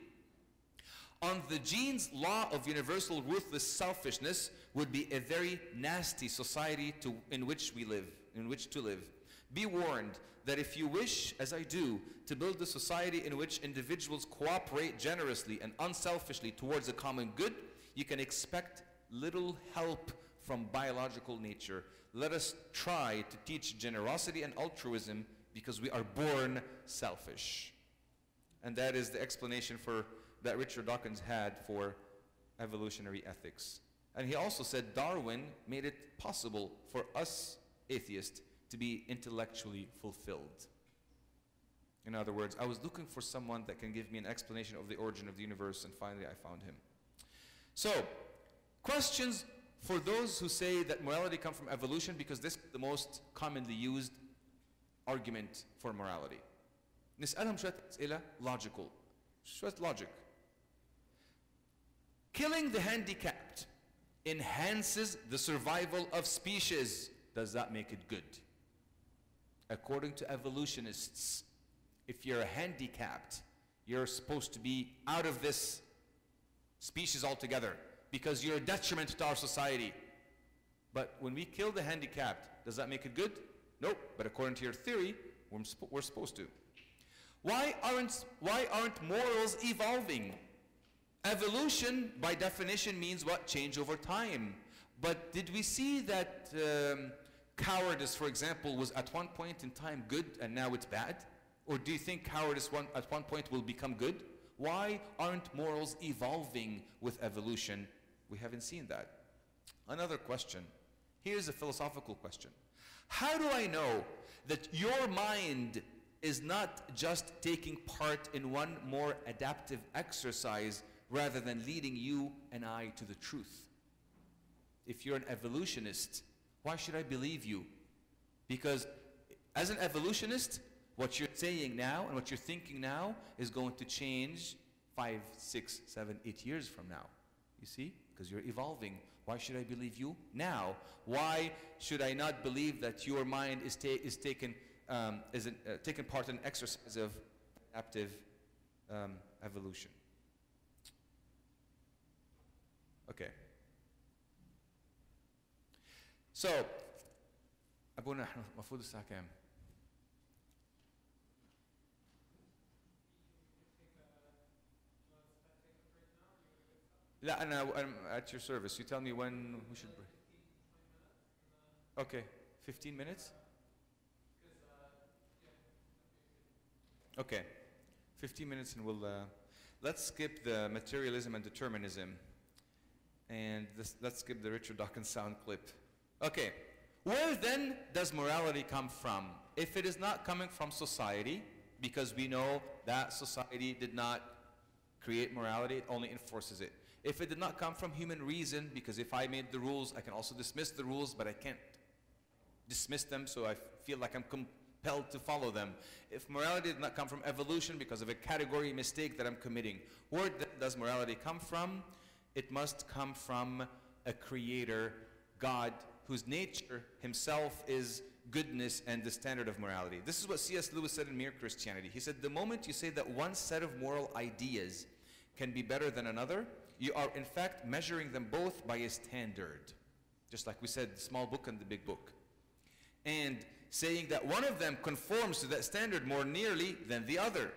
on the gene's law of universal ruthless selfishness would be a very nasty society in which to live. Be warned that if you wish, as I do, to build a society in which individuals cooperate generously and unselfishly towards a common good, you can expect little help from biological nature. Let us try to teach generosity and altruism because we are born selfish. And that is the explanation that Richard Dawkins had for evolutionary ethics. And he also said Darwin made it possible for us atheists to be intellectually fulfilled. In other words, I was looking for someone that can give me an explanation of the origin of the universe, and finally I found him. So, questions for those who say that morality comes from evolution, because this is the most commonly used argument for morality. نسألهم شوية أسئلة logical. شوية logic. Killing the handicapped enhances the survival of species. Does that make it good? According to evolutionists, if you're handicapped, you're supposed to be out of this species altogether because you're a detriment to our society. But when we kill the handicapped, does that make it good? Nope. But according to your theory, we're supposed to. Why aren't morals evolving? Evolution, by definition, means what? Change over time. But did we see that cowardice, for example, was at one point in time good and now it's bad? Or do you think cowardice at one point will become good? Why aren't morals evolving with evolution? We haven't seen that. Another question. Here's a philosophical question. How do I know that your mind is not just taking part in one more adaptive exercise rather than leading you and I to the truth? If you're an evolutionist, why should I believe you? Because as an evolutionist, what you're saying now and what you're thinking now is going to change 5, 6, 7, 8 years from now. You see? Because you're evolving. Why should I believe you now? Why should I not believe that your mind is taking part in an exercise of adaptive evolution? Okay. So, أبونا إحنا المفروض الساعة كام؟ لا I'm at your service. You tell me when we should break. Okay, 15 minutes? Okay, 15 minutes and we'll, let's skip the materialism and determinism. And let's skip the Richard Dawkins sound clip. Okay, where then does morality come from? If it is not coming from society, because we know that society did not create morality, it only enforces it. If it did not come from human reason, because if I made the rules, I can also dismiss the rules, but I can't dismiss them, so I feel like I'm compelled to follow them. If morality did not come from evolution because of a category mistake that I'm committing, where does morality come from? It must come from a creator, God, whose nature himself is goodness and the standard of morality. This is what C.S. Lewis said in Mere Christianity. He said, the moment you say that one set of moral ideas can be better than another, you are in fact measuring them both by a standard. Just like we said, the small book and the big book. And saying that one of them conforms to that standard more nearly than the other.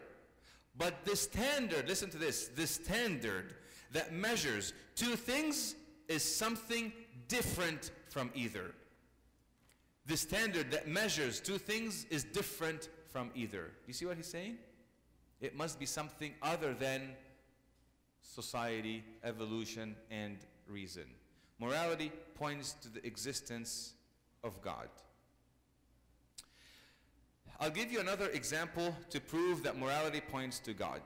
But the standard, listen to this, the standard that measures two things is something different from either. The standard that measures two things is different from either. You see what he's saying? It must be something other than society, evolution, and reason. Morality points to the existence of God. I'll give you another example to prove that morality points to God.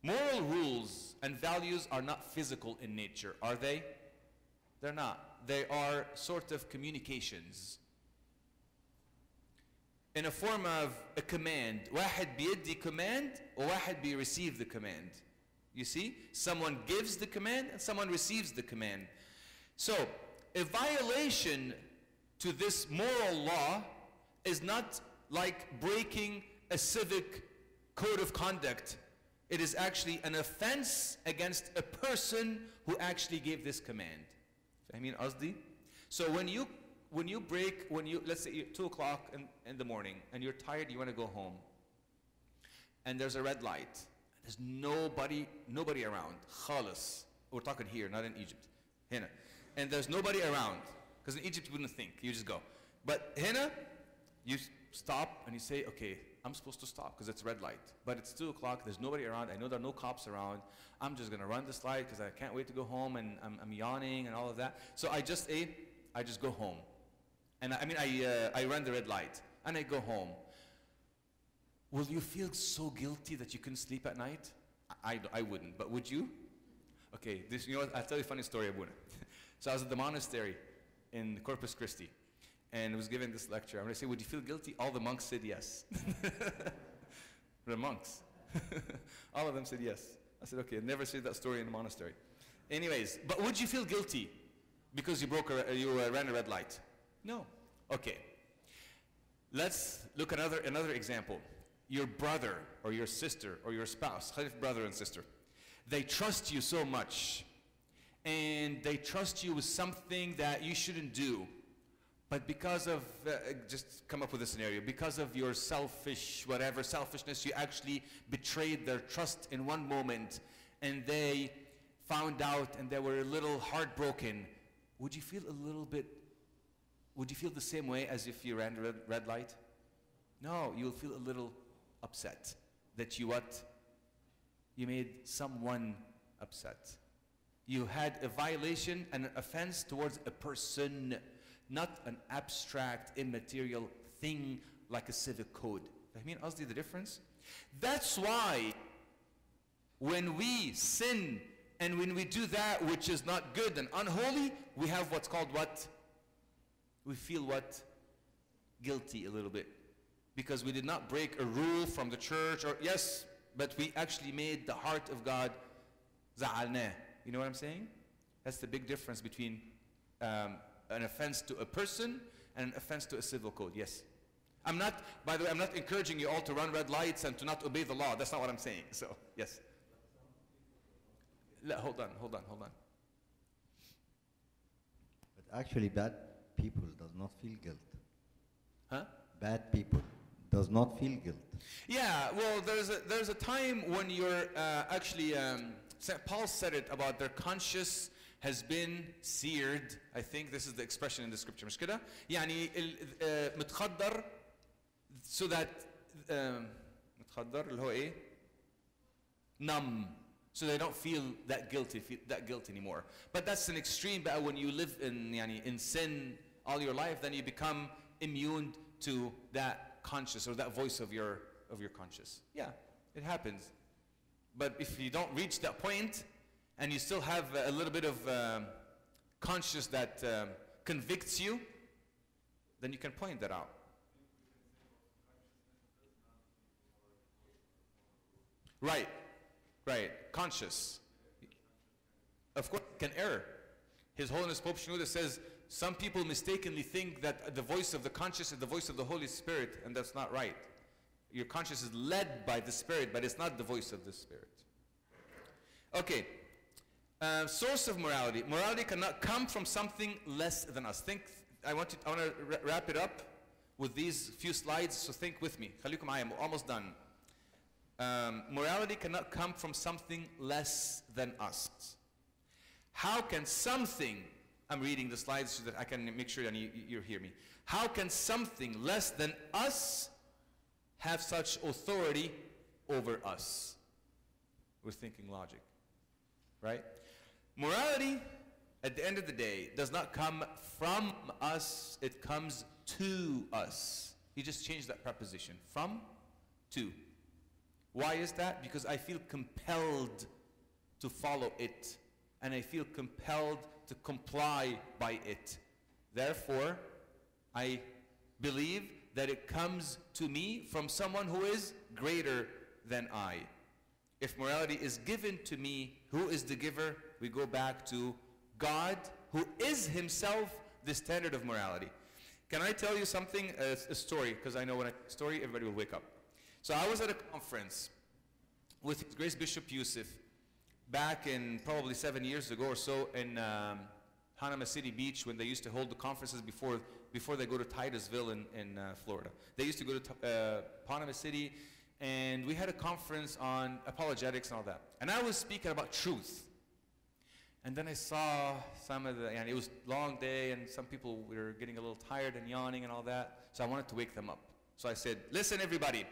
Moral rules and values are not physical in nature, are they? They're not. They are sort of communications in a form of a command. واحد بيدي command وواحد بيreceive the command. You see? Someone gives the command and someone receives the command. So, a violation to this moral law is not like breaking a civic code of conduct. It is actually an offense against a person who actually gave this command. فاهمين قصدي? So when you let's say 2 o'clock in the morning and you're tired, you want to go home, and there's a red light, there's nobody around. خالص. We're talking here, not in Egypt. هنا. And there's nobody around, because in Egypt you wouldn't think, you just go. But هنا, you stop and you say, okay, I'm supposed to stop because it's red light. But it's 2 o'clock, there's nobody around, I know there are no cops around. I'm just going to run this light because I can't wait to go home, and I'm yawning and all of that. So I just go home. And I run the red light and I go home. Will you feel so guilty that you couldn't sleep at night? I wouldn't, but would you? Okay, you know what, I'll tell you a funny story, Abuna. So I was at the monastery in Corpus Christi, and I was giving this lecture. I'm going to say, would you feel guilty? All the monks said yes. The monks. All of them said yes. I said, okay, never say that story in the monastery. Anyways, but would you feel guilty because you ran a red light? No. Okay. Let's look at another example. Your brother or your sister or your spouse, brother and sister, they trust you so much, and they trust you with something that you shouldn't do. But because of, just come up with a scenario, because of your selfishness, you actually betrayed their trust in one moment, and they found out and they were a little heartbroken. Would you feel the same way as if you ran a red light? No, you'll feel a little upset that you made someone upset. You had a violation and an offense towards a person, not an abstract, immaterial thing like a civic code. I mean, قصدي the difference? That's why when we sin and when we do that which is not good and unholy, we have what's called what? We feel what? Guilty a little bit. Because we did not break a rule from the church, or yes, but we actually made the heart of God زعلناه. You know what I'm saying? That's the big difference between an offense to a person and an offense to a civil code. Yes. By the way, I'm not encouraging you all to run red lights and to not obey the law. That's not what I'm saying. So, yes. Hold on. But actually, bad people does not feel guilt. Huh? Bad people does not feel guilt. Yeah, well, there's a time when you're actually, St. Paul said it about their conscience has been seared. I think this is the expression in the scripture. مش كده؟ يعني متخدر so that متخدر اللي هو إيه؟ Numb. So they don't feel that guilt anymore. But that's an extreme. But when you live in sin all your life, then you become immune to that conscience or that voice of your conscience. Yeah, it happens. But if you don't reach that point and you still have a little bit of conscience that convicts you, then you can point that out. Right. Conscious. Of course, can err. His Holiness Pope Shenouda says, some people mistakenly think that the voice of the conscience is the voice of the Holy Spirit, and that's not right. Your conscience is led by the Spirit, but it's not the voice of the Spirit. Okay. Source of morality. Morality cannot come from something less than us. I want to wrap it up with these few slides, so think with me. خليكم معايا, I'm almost done. Morality cannot come from something less than us. How can something, I'm reading the slides so that I can make sure that you hear me. How can something less than us have such authority over us? We're thinking logic, right? Morality, at the end of the day, does not come from us, it comes to us. You just changed that preposition. From, to. Why is that? Because I feel compelled to follow it, and I feel compelled to comply by it. Therefore, I believe that it comes to me from someone who is greater than I. If morality is given to me, who is the giver? We go back to God, who is himself the standard of morality. Can I tell you something, a story? Because I know when I tell a story, everybody will wake up. So I was at a conference with His Grace Bishop Yusuf back in probably 7 years ago or so in Panama City Beach, when they used to hold the conferences before they go to Titusville in Florida. They used to go to Panama City, and we had a conference on apologetics and all that. And I was speaking about truth. And then I saw some of and it was a long day, and some people were getting a little tired and yawning and all that. So I wanted to wake them up. So I said, listen everybody,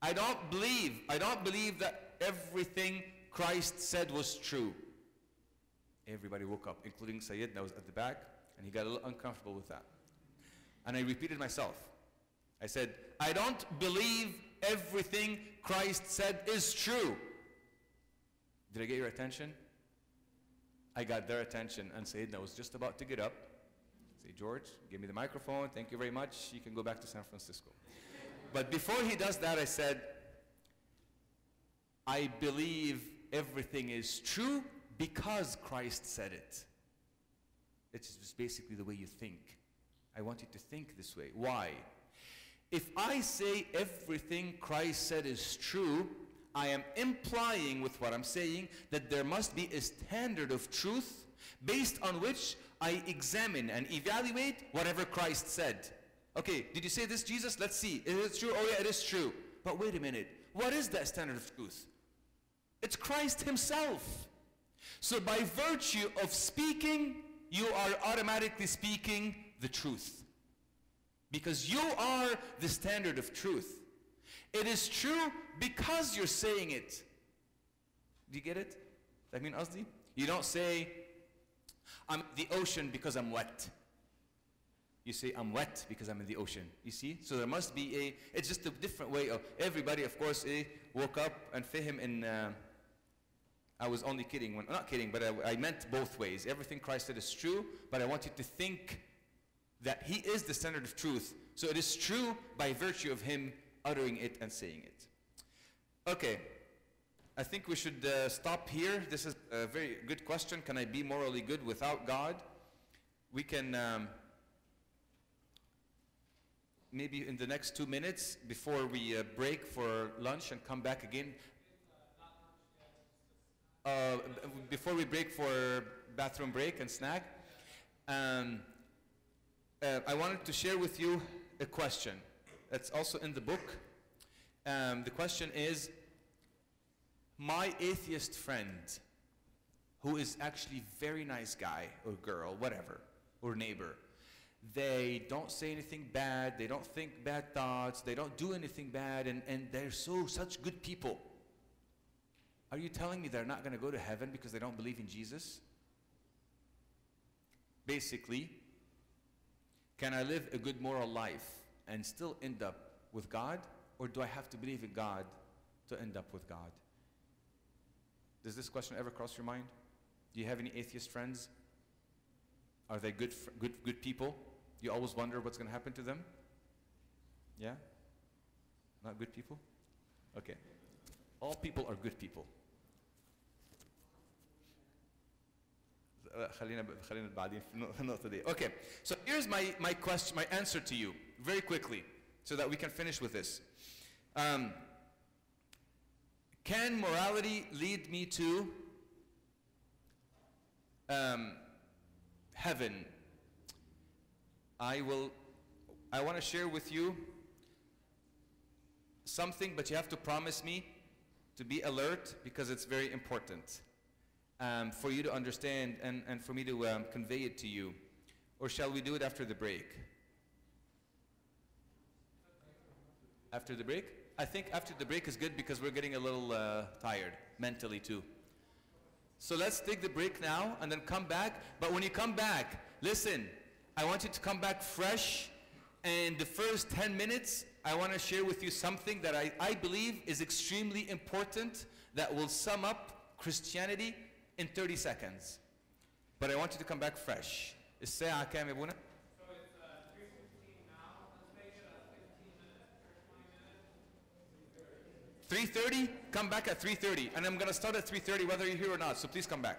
I don't believe that everything Christ said was true. Everybody woke up, including Sayyid that was at the back, and he got a little uncomfortable with that. And I repeated myself. I said, I don't believe everything Christ said is true. Did I get your attention? I got their attention, and Sayyidina was just about to get up. Say, George, give me the microphone. Thank you very much. You can go back to San Francisco. But before he does that, I said, I believe everything is true because Christ said it. It's just basically the way you think. I want you to think this way. Why? If I say everything Christ said is true, I am implying with what I'm saying that there must be a standard of truth based on which I examine and evaluate whatever Christ said. Okay, did you say this, Jesus? Let's see. Is it true? Oh yeah, it is true. But wait a minute. What is that standard of truth? It's Christ himself. So by virtue of speaking, you are automatically speaking the truth. Because you are the standard of truth. It is true because you're saying it. Do you get it? I mean, Azdi? You don't say, I'm in the ocean because I'm wet. You say, I'm wet because I'm in the ocean. You see? So there must be it's just a different way of, everybody, of course, woke up and fahm in, I was only kidding, not kidding, but I meant both ways. Everything Christ said is true, but I want you to think that he is the standard of truth. So it is true by virtue of him uttering it and saying it. Okay. I think we should stop here. This is a very good question. Can I be morally good without God? We can, maybe in the next 2 minutes, before we break for lunch and come back again. Before we break for bathroom break and snack, I wanted to share with you a question. That's also in the book. The question is, my atheist friend, who is actually very nice guy or girl, whatever, or neighbor, they don't say anything bad, they don't think bad thoughts, they don't do anything bad, and they're such good people. Are you telling me they're not going to go to heaven because they don't believe in Jesus? Basically, can I live a good moral life and still end up with God, or do I have to believe in God to end up with God? Does this question ever cross your mind? Do you have any atheist friends? Are they good people? You always wonder what's going to happen to them? Yeah? Not good people? Okay. All people are good people. Okay, so here's my question, my answer to you, very quickly, so that we can finish with this. Can morality lead me to heaven? I want to share with you something, but you have to promise me to be alert, because it's very important for you to understand and for me to convey it to you. Or shall we do it after the break? After the break? I think after the break is good, because we're getting a little tired, mentally too. So let's take the break now and then come back. But when you come back, listen, I want you to come back fresh. And the first 10 minutes, I want to share with you something that I believe is extremely important, that will sum up Christianity in 30 seconds. But I want you to come back fresh. الساعة كام يا ابونا؟ 3:30, come back at 3:30, and I'm going to start at 3:30 whether you're here or not, so please come back.